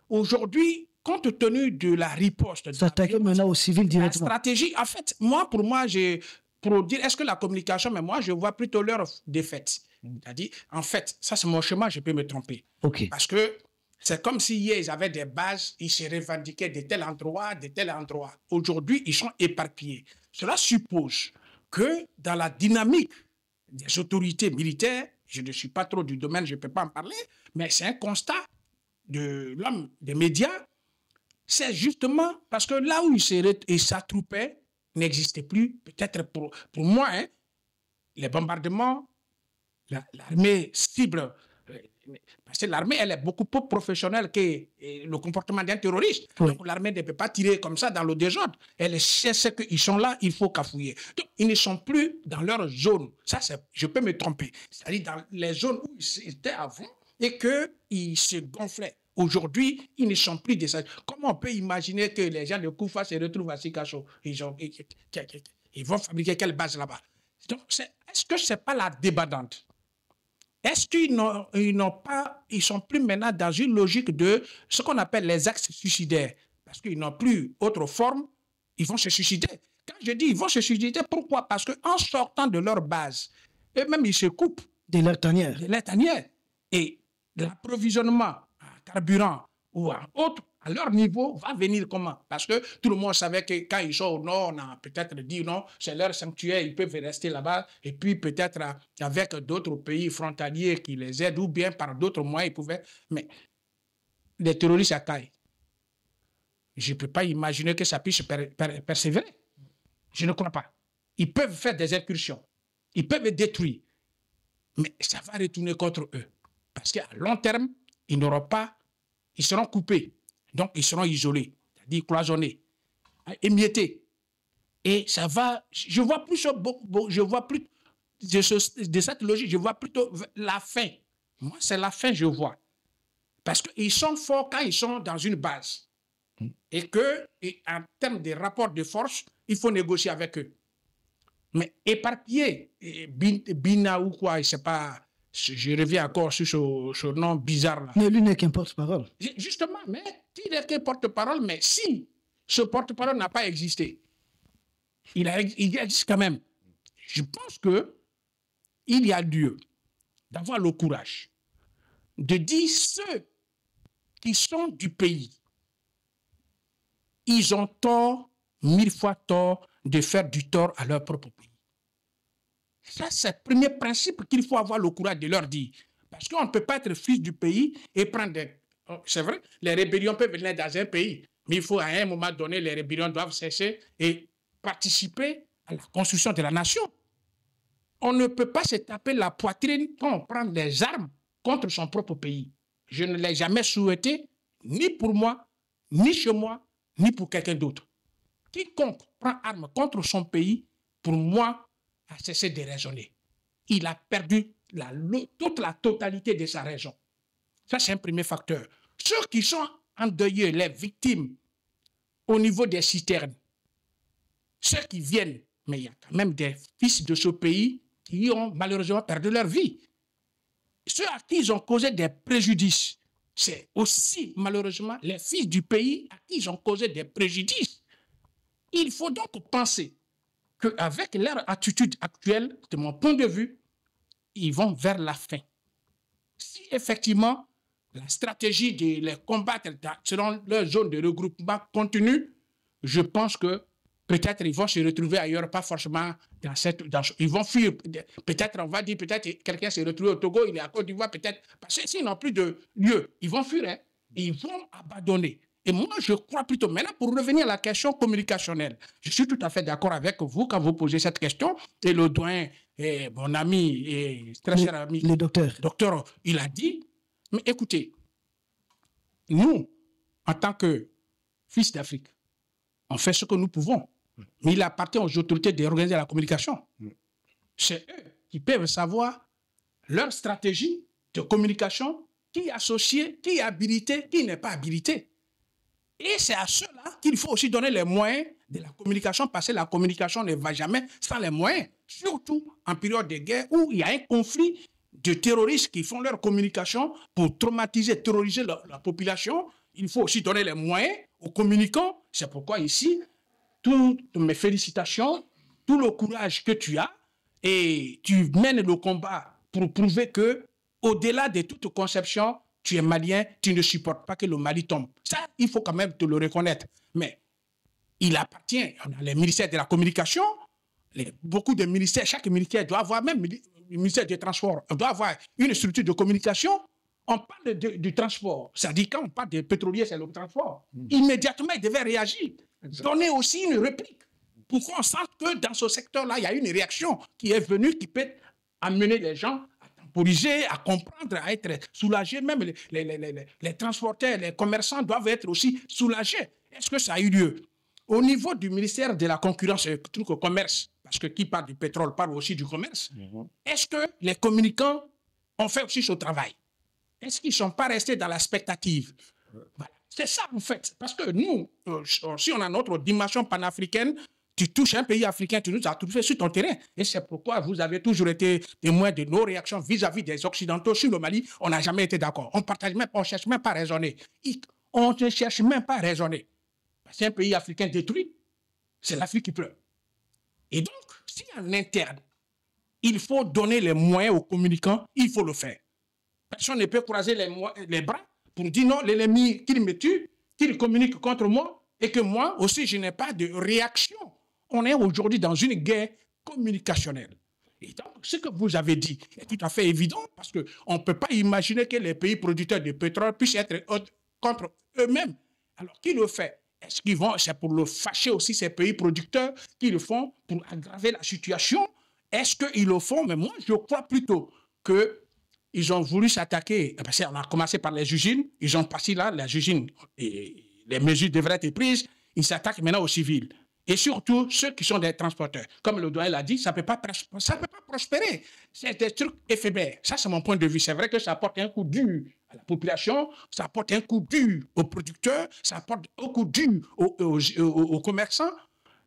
Aujourd'hui, compte tenu de la riposte, s'attaquer maintenant aux civils directement. La stratégie, en fait, pour moi, pour dire est-ce que la communication, mais moi, je vois plutôt leur défaite. C'est-à-dire, en fait, ça c'est mon schéma, je peux me tromper. Okay. Parce que c'est comme si hier, ils avaient des bases, ils se revendiquaient de tel endroit, de tel endroit. Aujourd'hui, ils sont éparpillés. Cela suppose que dans la dynamique des autorités militaires, je ne suis pas trop du domaine, je ne peux pas en parler, mais c'est un constat de l'homme des médias, c'est justement parce que là où ils s'attroupaient n'existait plus. Peut-être pour moi, hein, les bombardements, l'armée cible, parce que l'armée, elle est beaucoup plus professionnelle que le comportement d'un terroriste. Oui. Donc l'armée ne peut pas tirer comme ça dans le désordre. Elle sait qu'ils sont là, il faut cafouiller. Donc ils ne sont plus dans leur zone. Ça, je peux me tromper. C'est-à-dire dans les zones où ils étaient avant et qu'ils se gonflaient. Aujourd'hui, ils ne sont plus des sages. Comment on peut imaginer que les gens de Koufa se retrouvent à Sikasso? Ils vont fabriquer quelle base là-bas? Donc, est-ce que ce n'est pas la débandante? Est-ce qu'ils ils sont plus maintenant dans une logique de ce qu'on appelle les axes suicidaires? Parce qu'ils n'ont plus autre forme, ils vont se suicider. Quand je dis ils vont se suicider, pourquoi? Parce qu'en sortant de leur base, eux-mêmes, ils se coupent. De leur tanière. De leur tanière. Et l'approvisionnement carburant ou à autre, à leur niveau, va venir comment? Parce que tout le monde savait que quand ils sont au nord, on a peut-être dit non, c'est leur sanctuaire, ils peuvent rester là-bas, et puis peut-être avec d'autres pays frontaliers qui les aident, ou bien par d'autres moyens, ils pouvaient... Mais les terroristes à Caille, je ne peux pas imaginer que ça puisse persévérer. Je ne crois pas. Ils peuvent faire des incursions, ils peuvent détruire, mais ça va retourner contre eux. Parce qu'à long terme, ils n'auront pas, ils seront coupés. Donc, ils seront isolés, c'est-à-dire cloisonnés, émiettés. Et ça va, je vois plus de cette logique, je vois plutôt la fin. Moi, c'est la fin, je vois. Parce qu'ils sont forts quand ils sont dans une base. Et en termes de rapport de force, il faut négocier avec eux. Mais éparpillé, Bina ou quoi, je ne sais pas, je reviens encore sur ce nom bizarre là. Mais lui n'est qu'un porte-parole. Justement, mais il n'est qu'un porte-parole, mais si ce porte-parole n'a pas existé, il existe quand même. Je pense qu'il y a lieu d'avoir le courage de dire ceux qui sont du pays, ils ont tort, 1000 fois tort, de faire du tort à leur propre pays. Ça, c'est le premier principe qu'il faut avoir le courage de leur dire. Parce qu'on ne peut pas être fils du pays et prendre des... C'est vrai, les rébellions peuvent venir dans un pays, mais il faut à un moment donné, les rébellions doivent cesser et participer à la construction de la nation. On ne peut pas se taper la poitrine quand on prend des armes contre son propre pays. Je ne l'ai jamais souhaité, ni pour moi, ni chez moi, ni pour quelqu'un d'autre. Quiconque prend arme contre son pays, pour moi, a cessé de raisonner. Il a perdu toute la totalité de sa raison. Ça, c'est un premier facteur. Ceux qui sont endeuillés, les victimes, au niveau des citernes, ceux qui viennent, mais il y a quand même des fils de ce pays qui ont malheureusement perdu leur vie. Ceux à qui ils ont causé des préjudices, c'est aussi malheureusement les fils du pays à qui ils ont causé des préjudices. Il faut donc penser qu'avec leur attitude actuelle, de mon point de vue, ils vont vers la fin. Si effectivement la stratégie de les combattre selon leur zone de regroupement continue, je pense que peut-être ils vont se retrouver ailleurs, pas forcément ils vont fuir. Peut-être, on va dire, peut-être quelqu'un s'est retrouvé au Togo, il est à Côte d'Ivoire, peut-être, parce que s'ils n'ont plus de lieu, ils vont fuir, hein, ils vont abandonner. Et moi, je crois plutôt, maintenant, pour revenir à la question communicationnelle, je suis tout à fait d'accord avec vous quand vous posez cette question, et le doyen, et mon ami, et très cher ami, le docteur, il a dit, mais écoutez, nous, en tant que fils d'Afrique, on fait ce que nous pouvons. Mais il appartient aux autorités d'organiser la communication. C'est eux qui peuvent savoir leur stratégie de communication, qui est associé, qui est habilité, qui n'est pas habilité. Et c'est à ceux-là qu'il faut aussi donner les moyens de la communication, parce que la communication ne va jamais sans les moyens, surtout en période de guerre où il y a un conflit de terroristes qui font leur communication pour traumatiser, terroriser la population. Il faut aussi donner les moyens aux communicants. C'est pourquoi ici, toutes mes félicitations, tout le courage que tu as, et tu mènes le combat pour prouver que, au-delà de toute conception, tu es malien, tu ne supportes pas que le Mali tombe. Ça, il faut quand même te le reconnaître. Mais il appartient, on a les ministères de la communication, beaucoup de ministères, chaque ministère doit avoir, même le ministère des Transports, on doit avoir une structure de communication. On parle du transport, c'est-à-dire quand on parle des pétroliers, c'est le transport. Immédiatement, ils devaient réagir, donner aussi une réplique. Pour qu'on sente que dans ce secteur-là, il y a une réaction qui est venue, qui peut amener les gens à temporiser, à comprendre, à être soulagés. Même les transporteurs, les commerçants doivent être aussi soulagés. Est-ce que ça a eu lieu? Au niveau du ministère de la Concurrence et du commerce, parce que qui parle du pétrole parle aussi du commerce, est-ce que les communicants ont fait aussi ce travail? Est-ce qu'ils ne sont pas restés dans la spectative? Voilà. C'est ça, en fait. Parce que nous, si on a notre dimension panafricaine, tu touches un pays africain, tu nous as trouvé sur ton terrain. Et c'est pourquoi vous avez toujours été témoin de nos réactions vis-à-vis des Occidentaux sur le Mali. On n'a jamais été d'accord. On partage même, on ne cherche même pas à raisonner. On ne cherche même pas à raisonner. C'est un pays africain détruit. C'est l'Afrique qui pleure. Et donc, si en interne, il faut donner les moyens aux communicants, il faut le faire. Personne ne peut croiser les bras pour dire non, l'ennemi qu'il me tue, qu'il communique contre moi, et que moi aussi, je n'ai pas de réaction. On est aujourd'hui dans une guerre communicationnelle. Et donc, ce que vous avez dit est tout à fait évident, parce qu'on ne peut pas imaginer que les pays producteurs de pétrole puissent être contre eux-mêmes. Alors, qui le fait? Est-ce qu'ils vont, c'est pour le fâcher aussi ces pays producteurs qui le font pour aggraver la situation? Est-ce qu'ils le font? Mais moi, je crois plutôt qu'ils ont voulu s'attaquer, parce qu'on a commencé par les usines, ils ont passé là, les usines, et les mesures devraient être prises, ils s'attaquent maintenant aux civils. Et surtout, ceux qui sont des transporteurs. Comme le doyen l'a dit, ça ne peut pas prospérer. C'est des trucs éphémères. Ça, c'est mon point de vue. C'est vrai que ça apporte un coup dur à la population, ça apporte un coup dur aux producteurs, ça apporte un coup dur aux commerçants,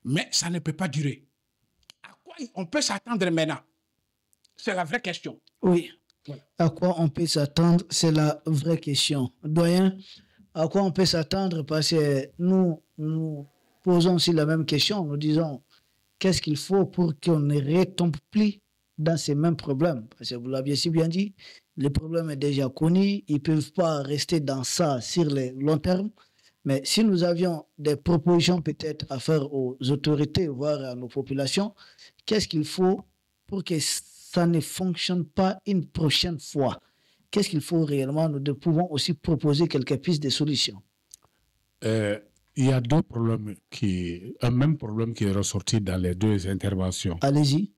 mais ça ne peut pas durer. À quoi on peut s'attendre maintenant? C'est la vraie question. Oui. Voilà. À quoi on peut s'attendre? C'est la vraie question. Doyen, à quoi on peut s'attendre? Parce que nous posons aussi la même question. Nous disons, qu'est-ce qu'il faut pour qu'on ne retombe plus dans ces mêmes problèmes? Parce que vous l'aviez si bien dit, le problème est déjà connu. Ils ne peuvent pas rester dans ça sur le long terme. Mais si nous avions des propositions peut-être à faire aux autorités, voire à nos populations, qu'est-ce qu'il faut pour que ça ne fonctionne pas une prochaine fois? Qu'est-ce qu'il faut réellement? Nous pouvons aussi proposer quelques pistes de solutions. Il y a deux problèmes un même problème qui est ressorti dans les deux interventions. Allez-y.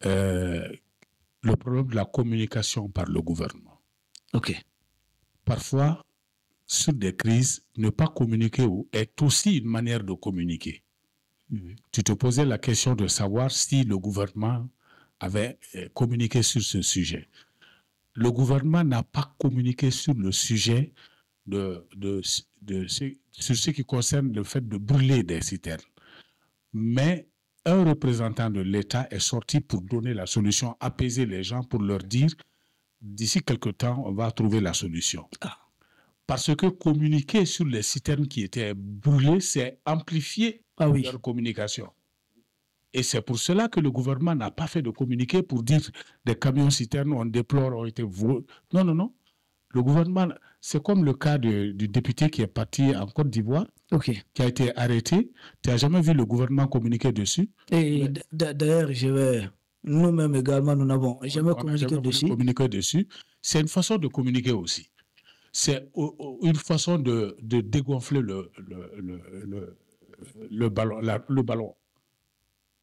Le problème de la communication par le gouvernement. OK. Parfois, sur des crises, ne pas communiquer est aussi une manière de communiquer. Tu te posais la question de savoir si le gouvernement avait communiqué sur ce sujet. Le gouvernement n'a pas communiqué sur le sujet sur ce qui concerne le fait de brûler des citernes. Mais un représentant de l'État est sorti pour donner la solution, apaiser les gens, pour leur dire d'ici quelque temps, on va trouver la solution. Parce que communiquer sur les citernes qui étaient brûlées, c'est amplifier leur communication. Et c'est pour cela que le gouvernement n'a pas fait de communiqué pour dire des camions citernes, on déplore, ont été volés. Non, non, non. Le gouvernement, c'est comme le cas du député qui est parti en Côte d'Ivoire, qui a été arrêté. Tu n'as jamais vu le gouvernement communiquer dessus? Et d'ailleurs, nous-mêmes également, nous n'avons jamais communiqué dessus. C'est une façon de communiquer aussi. C'est une façon de dégonfler le ballon.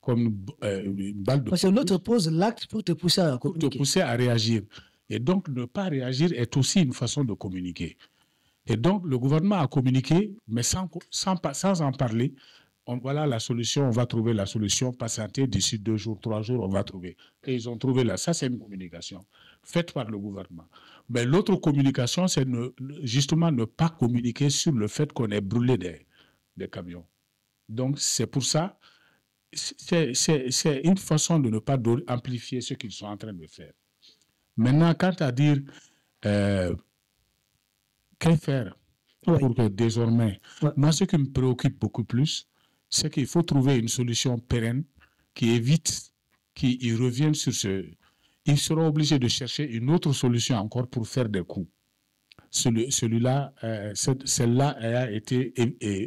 Comme une balle de... Parce que l'autre pose l'acte pour te pousser à communiquer. Pour te pousser à réagir. Et donc, ne pas réagir est aussi une façon de communiquer. Et donc, le gouvernement a communiqué, mais sans en parler. Voilà la solution, on va trouver la solution, patienter d'ici 2 jours, 3 jours, on va trouver. Et ils ont trouvé là. Ça, c'est une communication faite par le gouvernement. Mais l'autre communication, c'est justement ne pas communiquer sur le fait qu'on ait brûlé des camions. Donc, c'est pour ça, c'est une façon de ne pas amplifier ce qu'ils sont en train de faire. Maintenant, quant à dire qu'est-ce faire pour que désormais... Moi, ce qui me préoccupe beaucoup plus, c'est qu'il faut trouver une solution pérenne qui évite qu'ils reviennent sur ce... Ils seront obligés de chercher une autre solution encore pour faire des coups. Celle-là a été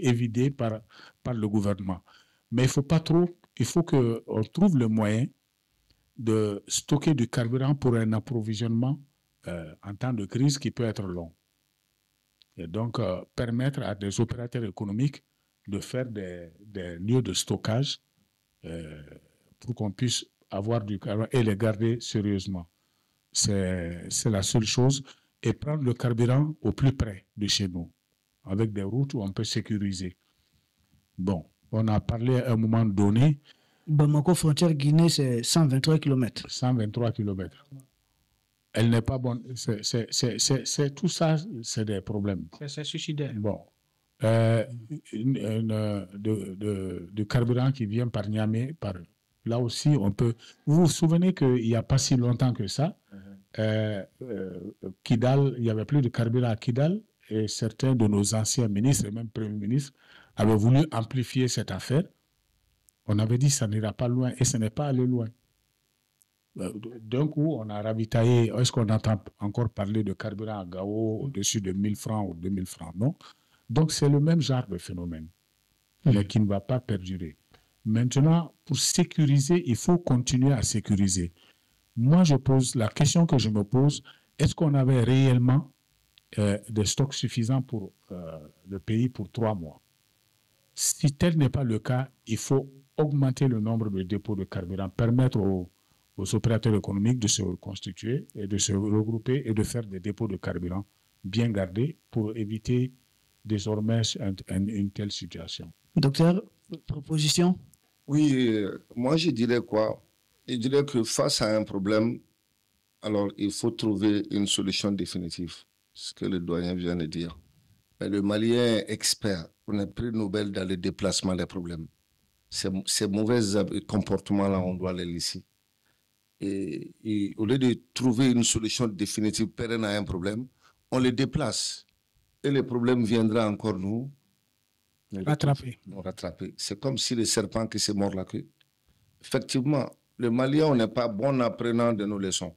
évidée par le gouvernement. Mais il ne faut pas trop... Il faut qu'on trouve le moyen de stocker du carburant pour un approvisionnement en temps de crise qui peut être long. Et donc, permettre à des opérateurs économiques de faire des lieux de stockage pour qu'on puisse avoir du carburant et les garder sérieusement. C'est la seule chose. Et prendre le carburant au plus près de chez nous, avec des routes où on peut sécuriser. Bon, on a parlé à un moment donné. Bamako, frontière Guinée, c'est 123 km. 123 km. Elle n'est pas bonne. C'est tout ça, c'est des problèmes. C'est suicidaire. Bon. De carburant qui vient par Niamey, là aussi, on peut... Vous vous souvenez qu'il n'y a pas si longtemps que ça, Kidal, il n'y avait plus de carburant à Kidal, et certains de nos anciens ministres, et même premiers ministres, avaient voulu amplifier cette affaire. On avait dit que ça n'ira pas loin, et ça n'est pas allé loin. D'un coup, on a ravitaillé. Est-ce qu'on entend encore parler de carburant à Gao au-dessus de 1000 francs ou 2000 francs? Non. Donc, c'est le même genre de phénomène, mais qui ne va pas perdurer. Maintenant, pour sécuriser, il faut continuer à sécuriser. Moi, la question que je me pose, est-ce qu'on avait réellement des stocks suffisants pour le pays pour 3 mois? Si tel n'est pas le cas, il faut augmenter le nombre de dépôts de carburant, permettre aux opérateurs économiques de se constituer et de se regrouper et de faire des dépôts de carburant bien gardés pour éviter désormais une telle situation. Docteur, proposition? Oui, moi je dirais quoi? Je dirais que face à un problème, alors il faut trouver une solution définitive, ce que le doyen vient de dire. Mais le Malien est expert, on a pris Nobel dans le déplacement des problèmes. Ces mauvais comportements-là, on doit les laisser. Et au lieu de trouver une solution définitive pérenne à un problème, on les déplace. Et le problème viendra encore nous rattraper. C'est comme si le serpent qui se mord la queue. Effectivement, le Malien, on n'est pas bon apprenant de nos leçons.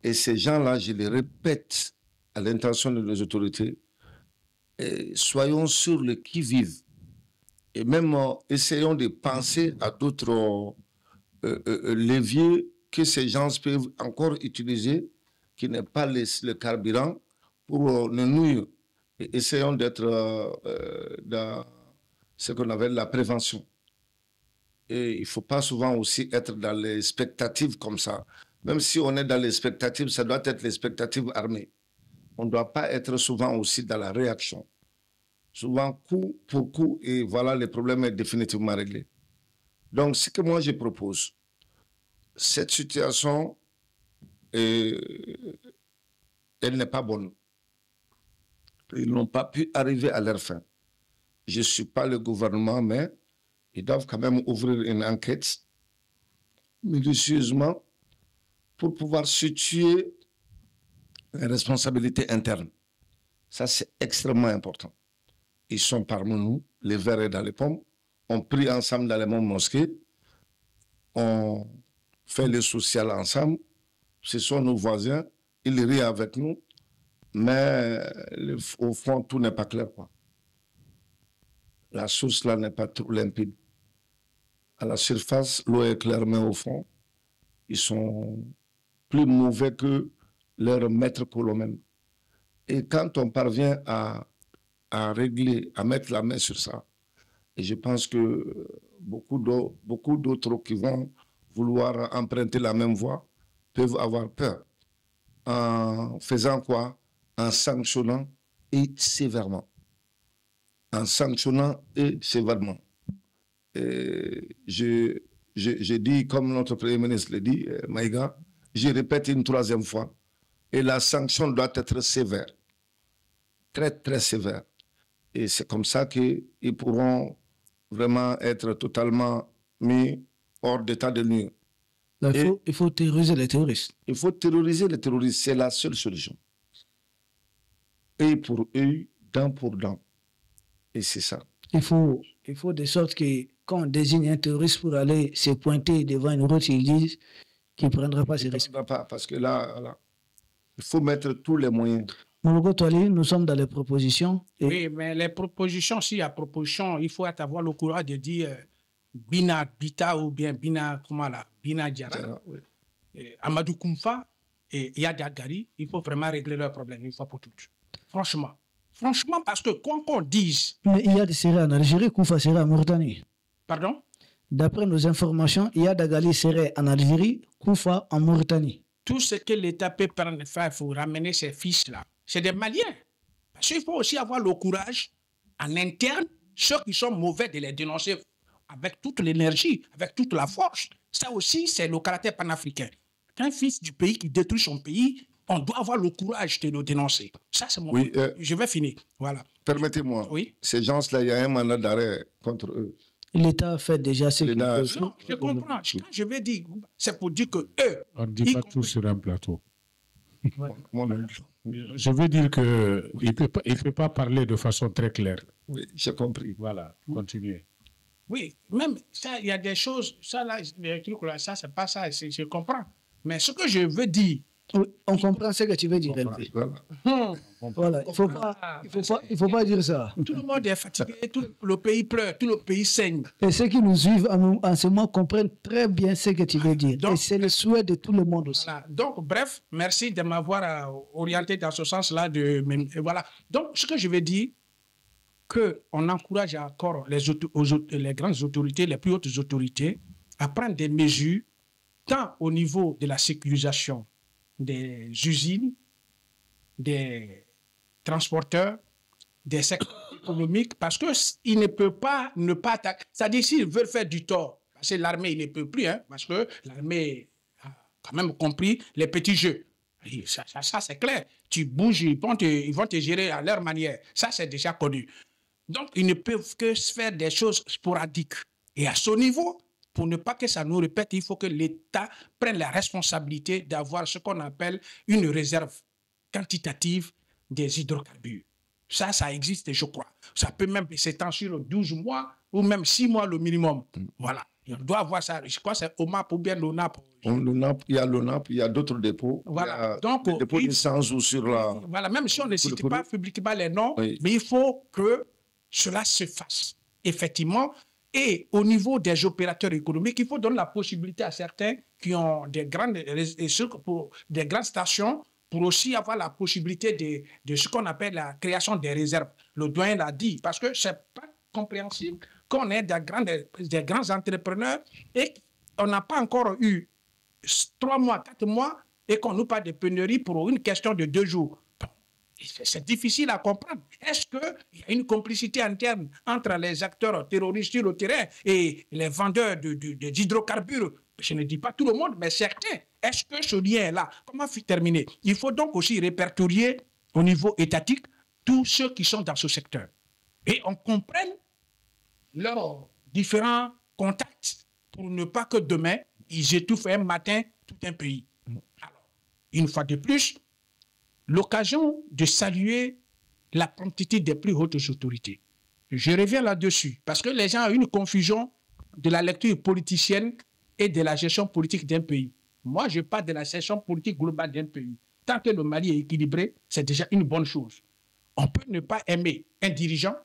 Et ces gens-là, je les répète à l'intention de nos autorités, soyons sur le qui-vive. Et même essayons de penser à d'autres leviers que ces gens peuvent encore utiliser, qui n'est pas le carburant, pour nous nuire. Et essayons d'être dans ce qu'on appelle la prévention. Et il ne faut pas souvent aussi être dans les expectatives comme ça. Même si on est dans les expectatives, ça doit être les expectatives armées. On ne doit pas être souvent aussi dans la réaction. Souvent, coup pour coup, et voilà, le problème est définitivement réglé. Donc, ce que moi je propose, cette situation, elle n'est pas bonne. Ils n'ont pas pu arriver à leur fin. Je ne suis pas le gouvernement, mais ils doivent quand même ouvrir une enquête minutieusement pour pouvoir situer les responsabilités internes. Ça, c'est extrêmement important. Ils sont parmi nous, les verres dans les pommes, on prie ensemble dans les mêmes mosquées, on fait le social ensemble, ce sont nos voisins, ils rient avec nous, mais au fond, tout n'est pas clair, quoi. La source là n'est pas trop limpide. À la surface, l'eau est claire, mais au fond, ils sont plus mauvais que leur maître colonel. Et quand on parvient à régler, à mettre la main sur ça, et je pense que beaucoup d'autres qui vont vouloir emprunter la même voie peuvent avoir peur. En faisant quoi? En sanctionnant et sévèrement. En sanctionnant et sévèrement. Et je dis, comme notre Premier ministre le dit, Maïga, je répète une troisième fois, et la sanction doit être sévère. Très, très sévère. Et c'est comme ça qu'ils pourront vraiment être totalement mis hors d'état de nuire. Il faut terroriser les terroristes. Il faut terroriser les terroristes, c'est la seule solution. Œil pour œil, dent pour dent. Et c'est ça. Il faut de sorte que quand on désigne un terroriste pour aller se pointer devant une route, ils disent qu'il ne prendra pas ces risques. Parce que là, il faut mettre tous les moyens. Mologo Toali, nous sommes dans les propositions. Oui, mais les propositions, s'il y a proposition, il faut avoir le courage de dire Bina Bita ou bien Bina, comment là, Bina Diara, oui. Amadou Koumfa et Yad Gari, il faut vraiment régler leurs problèmes une fois pour toutes. Franchement. Franchement, parce que quoi qu'on dise... Mais Yad serait en Algérie, Koumfa serait en Mauritanie. Pardon? D'après nos informations, Yad Gali serait en Algérie, Koumfa en Mauritanie. Tout ce que l'État peut prendre faire, il faut ramener ces fils-là. C'est des Maliens. Parce qu'il faut aussi avoir le courage, en interne, ceux qui sont mauvais, de les dénoncer avec toute l'énergie, avec toute la force. Ça aussi, c'est le caractère panafricain. Qu'un fils du pays qui détruit son pays, on doit avoir le courage de le dénoncer. Ça, c'est mon... Oui, je vais finir. Voilà. Permettez-moi. Oui. Ces gens-là, il y a un mandat d'arrêt contre eux. L'État fait déjà ce qu'il peut. Non, je comprends. Quand je vais dire, c'est pour dire que eux... On ne dit pas tout sur un plateau. Je veux dire qu'il ne peut pas parler de façon très claire. Oui, j'ai compris. Voilà, continuez. Oui, même ça, il y a des choses, ça là, les trucs là, ça, c'est pas ça, je comprends. Mais ce que je veux dire... Oui, on comprend ce que tu veux dire. Voilà, il ne faut pas dire ça. Tout le monde est fatigué, tout le pays pleure, tout le pays saigne. Et ceux qui nous suivent en ce moment comprennent très bien ce que tu veux dire. Donc, et c'est le souhait de tout le monde aussi. Voilà. Donc, bref, merci de m'avoir orienté dans ce sens-là. Voilà. Donc, ce que je veux dire, qu'on encourage encore les grandes autorités, les plus hautes autorités, à prendre des mesures, tant au niveau de la sécurisation des usines, des transporteurs, des secteurs économique parce qu'il ne peut pas ne pas attaquer. C'est-à-dire, s'ils veulent faire du tort, parce que l'armée, il ne peut plus, hein, parce que l'armée a quand même compris les petits jeux. Et ça c'est clair. Tu bouges, ils vont te gérer à leur manière. Ça, c'est déjà connu. Donc, ils ne peuvent que faire des choses sporadiques. Et à ce niveau, pour ne pas que ça nous répète, il faut que l'État prenne la responsabilité d'avoir ce qu'on appelle une réserve quantitative des hydrocarbures. Ça existe, je crois. Ça peut même s'étendre sur 12 mois ou même 6 mois le minimum. Voilà. On doit avoir ça. Je crois que c'est OMAP ou bien l'ONAP. Il y a l'ONAP, il y a d'autres dépôts. Voilà. Donc, des dépôts d'essence ou sur la... Voilà, même si on ne cite pas publiquement les noms, oui, mais il faut que cela se fasse, effectivement. Et au niveau des opérateurs économiques, il faut donner la possibilité à certains qui ont des grandes stations pour aussi avoir la possibilité de ce qu'on appelle la création des réserves. Le doyen l'a dit, parce que ce n'est pas compréhensible qu'on ait des grands entrepreneurs et on n'a pas encore eu 3 mois, 4 mois et qu'on nous parle de pénurie pour une question de 2 jours. C'est difficile à comprendre. Est-ce qu'il y a une complicité interne entre les acteurs terroristes sur le terrain et les vendeurs d'hydrocarbures? Je ne dis pas tout le monde, mais certains. Est-ce que ce lien est là? Comment terminer? Il faut donc aussi répertorier au niveau étatique tous ceux qui sont dans ce secteur. Et on comprenne leurs différents contacts pour ne pas que demain, ils étouffent un matin tout un pays. Alors, une fois de plus, l'occasion de saluer la promptitude des plus hautes autorités. Je reviens là-dessus, parce que les gens ont une confusion de la lecture politicienne et de la gestion politique d'un pays. Moi, je parle de la gestion politique globale d'un pays. Tant que le Mali est équilibré, c'est déjà une bonne chose. On peut ne pas aimer un dirigeant,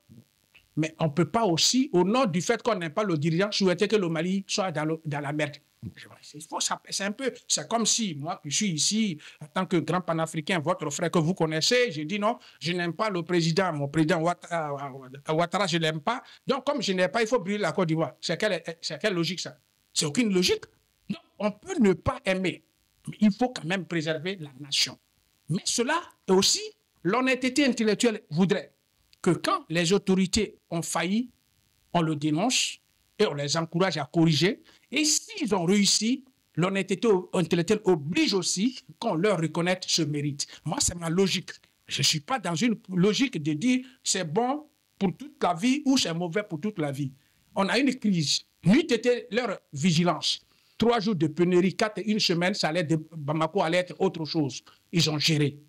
mais on ne peut pas aussi, au nom du fait qu'on n'aime pas le dirigeant, souhaiter que le Mali soit dans la merde. C'est comme si moi, je suis ici en tant que grand panafricain, votre frère que vous connaissez, je dis non, je n'aime pas le président, mon président Ouattara, je ne l'aime pas. Donc, comme je n'aime pas, il faut brûler la Côte d'Ivoire. C'est quelle logique ça? C'est aucune logique. Donc, on peut ne pas aimer, mais il faut quand même préserver la nation. Mais cela aussi, l'honnêteté intellectuelle voudrait que quand les autorités ont failli, on le dénonce et on les encourage à corriger. Et s'ils ont réussi, l'honnêteté intellectuelle oblige aussi qu'on leur reconnaisse ce mérite. Moi, c'est ma logique. Je ne suis pas dans une logique de dire c'est bon pour toute la vie ou c'est mauvais pour toute la vie. On a une crise. N'eût été leur vigilance. 3 jours de pénurie, 4 et 1 semaine, ça allait de Bamako allait être autre chose. Ils ont géré.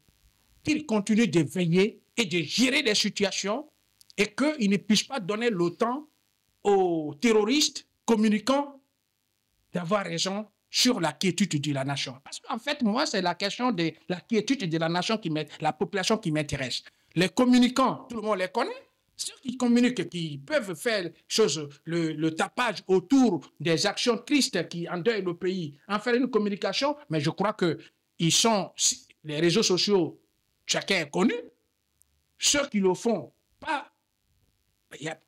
Qu'ils continuent de veiller et de gérer les situations et qu'ils ne puissent pas donner le temps aux terroristes communicants d'avoir raison sur la quiétude de la nation. Parce qu'en fait, moi, c'est la question de la quiétude de la nation, la population qui m'intéresse. Les communicants, tout le monde les connaît. Ceux qui communiquent, qui peuvent faire le tapage autour des actions tristes qui endeuillent le pays, en faire une communication, mais je crois que les réseaux sociaux, chacun est connu. Ceux qui le font pas,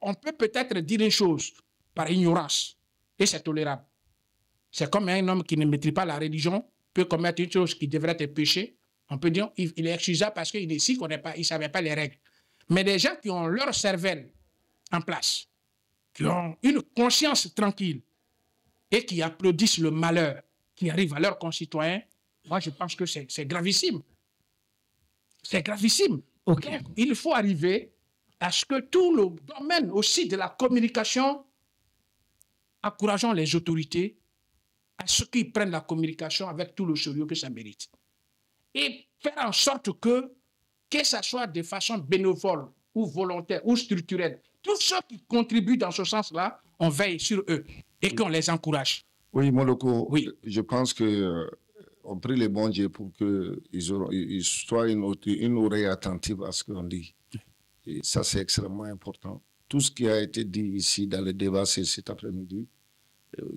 on peut peut-être dire une chose par ignorance, et c'est tolérable. C'est comme un homme qui ne maîtrise pas la religion peut commettre une chose qui devrait être péché. On peut dire qu'il est excusable parce qu'il ne savait pas les règles. Mais les gens qui ont leur cervelle en place, qui ont une conscience tranquille et qui applaudissent le malheur qui arrive à leurs concitoyens, moi je pense que c'est gravissime. C'est gravissime. Okay. Donc, il faut arriver à ce que tout le domaine aussi de la communication, encourageons les autorités à ce qu'ils prennent la communication avec tout le sérieux que ça mérite. Et faire en sorte que ça soit de façon bénévole ou volontaire ou structurelle, tous ceux qui contribuent dans ce sens-là, on veille sur eux et qu'on les encourage. Oui, Moloko, oui. Je pense que on prie les bons dieux pour qu'ils soient une oreille attentive à ce qu'on dit. Et ça, c'est extrêmement important. Tout ce qui a été dit ici dans le débat cet après-midi,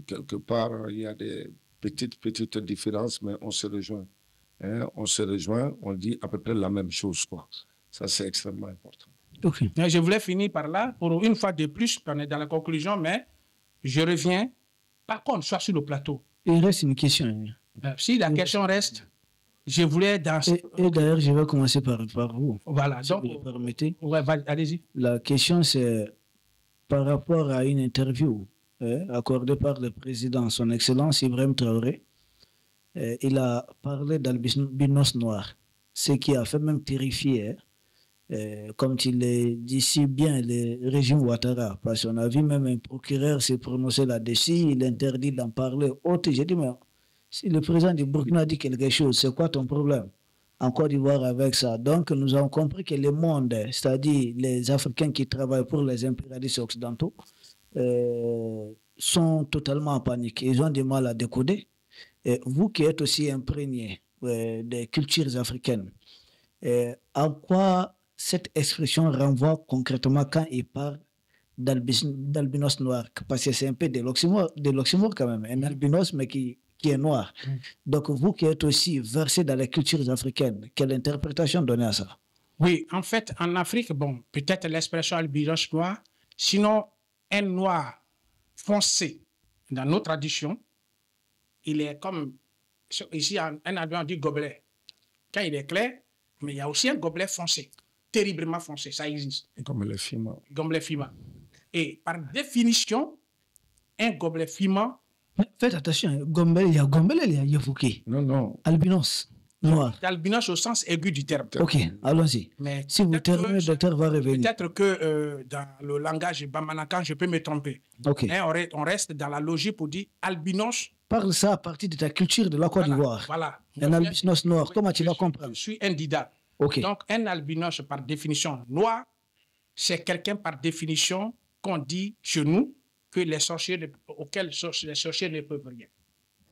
quelque part, il y a des petites différences, mais on se rejoint. Hein, on se rejoint, on dit à peu près la même chose, quoi. Ça, c'est extrêmement important. Okay. Je voulais finir par là, pour une fois de plus, on est dans la conclusion, mais je reviens, pas qu'on soit sur le plateau. Il reste une question. Si la question reste, je voulais Et d'ailleurs, je vais commencer par vous. Voilà, Si donc, vous le permettez. ouais, allez-y. La question, c'est par rapport à une interview accordée par le président, son Excellence Ibrahim Traoré. Il a parlé d'albinos noirs, ce qui a fait même terrifier, comme il le dit si bien, le régime Ouattara. Parce qu'on a vu même un procureur s'est prononcé là-dessus, il interdit d'en parler. J'ai dit, mais si le président du Burkina dit quelque chose, c'est quoi ton problème en Côte d'Ivoire avec ça? Donc, nous avons compris que le monde, c'est-à-dire les Africains qui travaillent pour les impérialistes occidentaux, sont totalement en panique. Ils ont du mal à décoder. Et vous qui êtes aussi imprégné des cultures africaines, à quoi cette expression renvoie concrètement quand il parle d'albinos noirs? Parce que c'est un peu de l'oxymore quand même, un albinos mais qui est noir. Donc vous qui êtes aussi versé dans les cultures africaines, quelle interprétation donner à ça? Oui, en fait, en Afrique, bon, peut-être l'expression albinos noir, sinon un noir foncé dans nos traditions, il est comme, ici, un albinos dit gobelet. Quand il est clair, mais il y a aussi un gobelet foncé, terriblement foncé, ça existe. Comme le fima. Gobelet fima. Et par définition, un gobelet fima. Faites attention, gobelet, il y a Yafouki. Non. Albinos, noir. Albinos au sens aigu du terme. Ok, allons-y. Mais si vous terminez, le docteur va revenir. Peut-être que dans le langage bamanakan, je peux me tromper. Ok. Mais on reste dans la logique pour dire albinos. Parle ça à partir de ta culture de la Côte d'Ivoire. Voilà. Un albinos noir, comment tu vas comprendre? Je suis un dida. Okay. Donc, un albinos, par définition, noir, c'est quelqu'un, par définition, qu'on dit chez nous que auxquels les sorciers ne peuvent rien.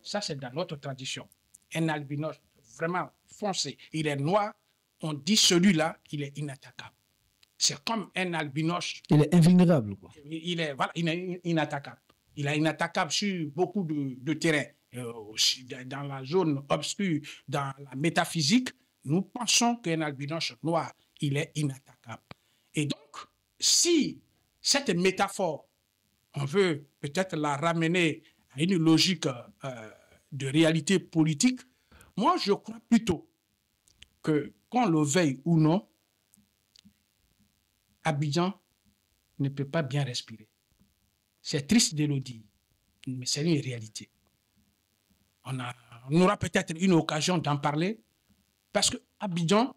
Ça, c'est dans notre tradition. Un albinos vraiment foncé, il est noir, on dit celui-là, il est inattaquable. C'est comme un albinos. Il est invulnérable, quoi. Il est inattaquable. Il est inattaquable sur beaucoup de terrains. Dans la zone obscure, dans la métaphysique, nous pensons qu'un albinos noir, il est inattaquable. Et donc, si cette métaphore, on veut peut-être la ramener à une logique de réalité politique, moi, je crois plutôt que, qu'on le veuille ou non, Abidjan ne peut pas bien respirer. C'est triste de le dire, mais c'est une réalité. On aura peut-être une occasion d'en parler, parce que Abidjan,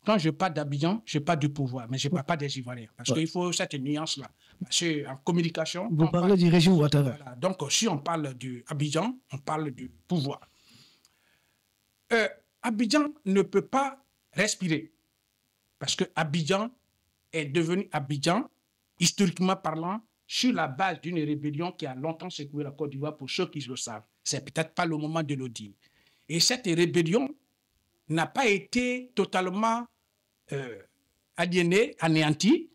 quand je parle d'Abidjan, je parle du pouvoir, mais je ne parle pas des Ivoiriens, parce qu'il faut cette nuance-là. Parce qu'en communication... Vous parlez du régime Ouattara. Voilà, donc, si on parle d'Abidjan, on parle du pouvoir. Abidjan ne peut pas respirer, parce que Abidjan est devenu Abidjan, historiquement parlant, sur la base d'une rébellion qui a longtemps secoué la Côte d'Ivoire, pour ceux qui le savent. C'est peut-être pas le moment de le dire. Et cette rébellion n'a pas été totalement aliénée, anéantie,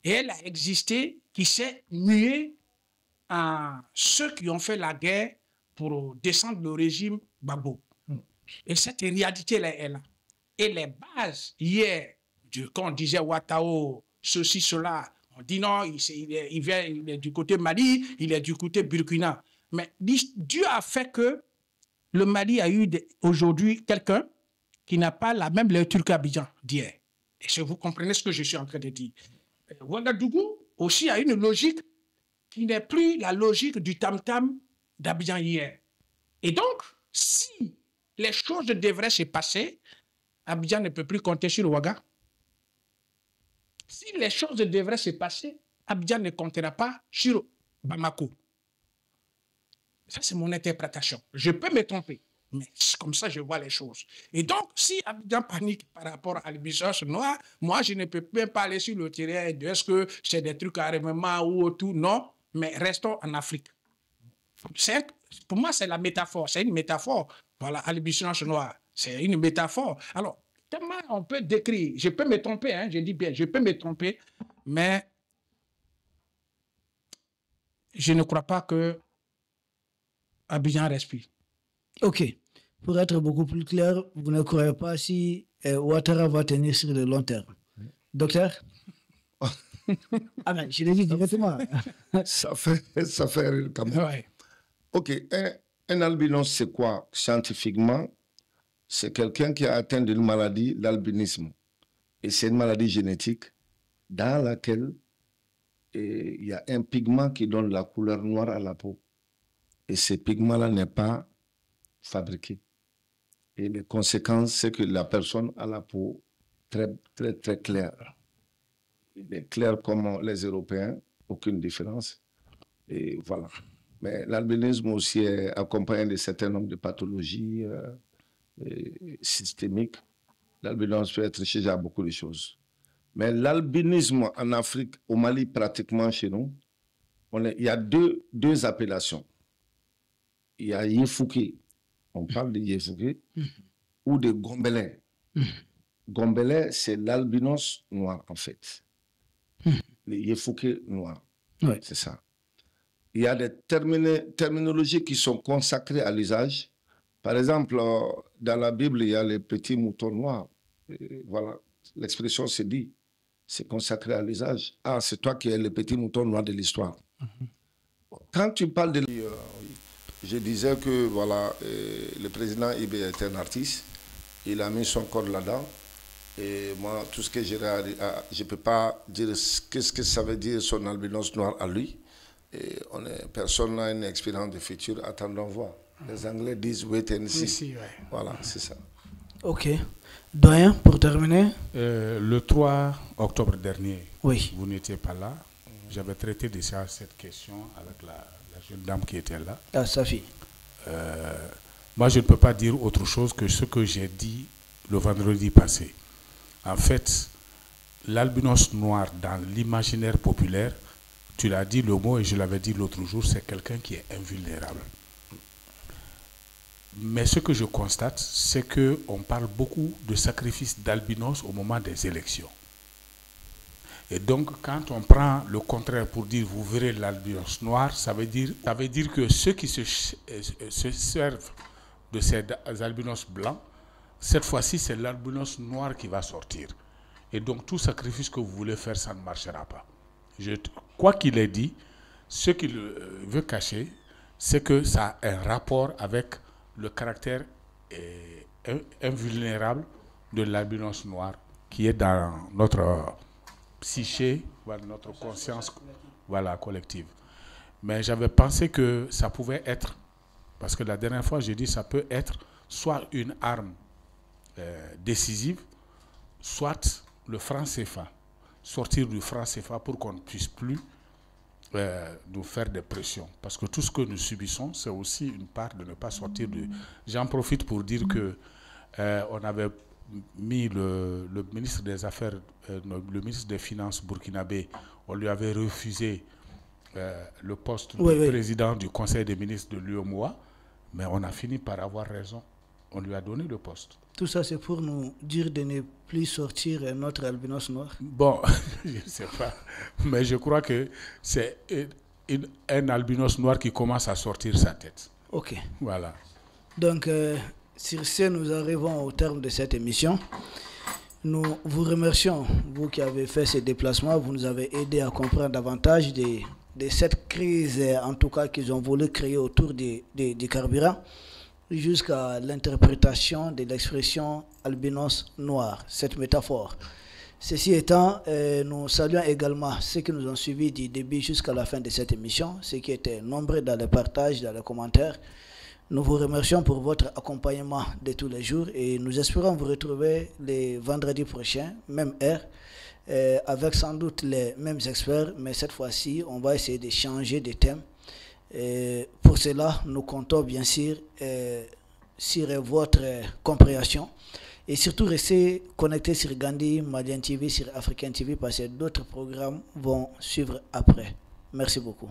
et elle a existé, qui s'est muée en ceux qui ont fait la guerre pour descendre le régime Gbagbo. Et cette réalité là est là. Et les bases, hier, quand on disait Ouattao, ceci, cela, on dit non, il est du côté Mali, il est du côté Burkina. Mais Dieu a fait que le Mali a eu aujourd'hui quelqu'un qui n'a pas la même lecture qu'Abidjan d'hier. Et si vous comprenez ce que je suis en train de dire. Ouagadougou aussi a une logique qui n'est plus la logique du tam-tam d'Abidjan hier. Et donc, si les choses devraient se passer, Abidjan ne peut plus compter sur Ouaga. Si les choses devraient se passer, Abidjan ne comptera pas sur Bamako. Ça, c'est mon interprétation. Je peux me tromper, mais comme ça, je vois les choses. Et donc, si Abidjan panique par rapport à l'albinos noir, moi, je ne peux même pas aller sur le terrain de est-ce que c'est des trucs à armement ou tout. Non, mais restons en Afrique. Pour moi, c'est la métaphore. C'est une métaphore. Voilà, albinos noir. C'est une métaphore. Alors, comment on peut décrire? Je peux me tromper, hein, je dis bien, je peux me tromper, mais je ne crois pas que Abidjan respire. Ok. Pour être beaucoup plus clair, vous ne croyez pas si Ouattara va tenir sur le long terme. Docteur? Ah ben, je l'ai dit directement. Ça fait quand même. Ouais. Ok, un albinos, c'est quoi scientifiquement? c'est quelqu'un qui a atteint d'une maladie, l'albinisme. Et c'est une maladie génétique dans laquelle il y a un pigment qui donne la couleur noire à la peau. Et ce pigment-là n'est pas fabriqué. Et les conséquences, c'est que la personne a la peau très, très, très claire. Il est clair comme les Européens, aucune différence. Et voilà. Mais l'albinisme aussi est accompagné de certain nombre de pathologies systémiques. L'albinisme peut être sujet à beaucoup de choses. Mais l'albinisme en Afrique, au Mali, pratiquement chez nous, il y a deux appellations. Il y a Yefouké, on parle de Yefouké, ou de Gombelin. Gombelin, c'est l'albinos noir, en fait. Les Yefouké noirs, c'est ça. Il y a des terminologies qui sont consacrées à l'usage. Par exemple, dans la Bible, il y a les petits moutons noirs. Et voilà, l'expression se dit, c'est consacré à l'usage. Ah, c'est toi qui es le petit mouton noir de l'histoire. Quand tu parles de... je disais que voilà, le président Ibé est un artiste. Il a mis son corps là-dedans. Et moi, tout ce que je ne peux pas dire qu'est-ce que ça veut dire son albinos noir à lui. Et personne n'a une expérience de futur, attendons voir. Les Anglais disent wait and see. Voilà, c'est ça. Ok. Doyen, pour terminer. Le 3 octobre dernier, vous n'étiez pas là. J'avais traité déjà cette question avec la jeune dame qui était là. Ah, Safi. Moi, je ne peux pas dire autre chose que ce que j'ai dit le vendredi passé. En fait, l'albinos noir dans l'imaginaire populaire, tu l'as dit le mot et je l'avais dit l'autre jour, c'est quelqu'un qui est invulnérable. Mais ce que je constate, c'est qu'on parle beaucoup de sacrifice d'albinos au moment des élections. Et donc, quand on prend le contraire pour dire vous verrez l'albinos noir, ça veut dire que ceux qui se servent de ces albinos blancs, cette fois-ci, c'est l'albinos noir qui va sortir. Et donc, tout sacrifice que vous voulez faire, ça ne marchera pas. Quoi qu'il ait dit, ce qu'il veut cacher, c'est que ça a un rapport avec le caractère invulnérable de l'albinos noir qui est dans notre psyché, notre conscience collective. Mais j'avais pensé que ça pouvait être, parce que la dernière fois j'ai dit ça peut être soit une arme décisive, soit le franc CFA, sortir du franc CFA pour qu'on ne puisse plus nous faire des pressions. Parce que tout ce que nous subissons, c'est aussi une part de ne pas sortir du... J'en profite pour dire que on avait mis le ministre des Affaires, le ministre des Finances burkinabé, on lui avait refusé le poste de président du Conseil des ministres de l'UEMOA, mais on a fini par avoir raison. On lui a donné le poste. Tout ça, c'est pour nous dire de ne plus sortir notre albinos noir. Bon, je ne sais pas. Mais je crois que c'est un albinos noir qui commence à sortir sa tête. Ok. Voilà. Donc, sur ce, nous arrivons au terme de cette émission. Nous vous remercions, vous qui avez fait ce déplacement. Vous nous avez aidé à comprendre davantage de cette crise, en tout cas, qu'ils ont voulu créer autour du carburant, jusqu'à l'interprétation de l'expression albinos noir, cette métaphore. Ceci étant, nous saluons également ceux qui nous ont suivis du début jusqu'à la fin de cette émission, ceux qui étaient nombreux dans les partages, dans les commentaires. Nous vous remercions pour votre accompagnement de tous les jours et nous espérons vous retrouver les vendredis prochains, même heure, avec sans doute les mêmes experts, mais cette fois-ci, on va essayer de changer de thème. Pour cela, nous comptons bien sûr sur votre compréhension et surtout restez connectés sur Gandhi, Malian TV, sur African TV parce que d'autres programmes vont suivre après. Merci beaucoup.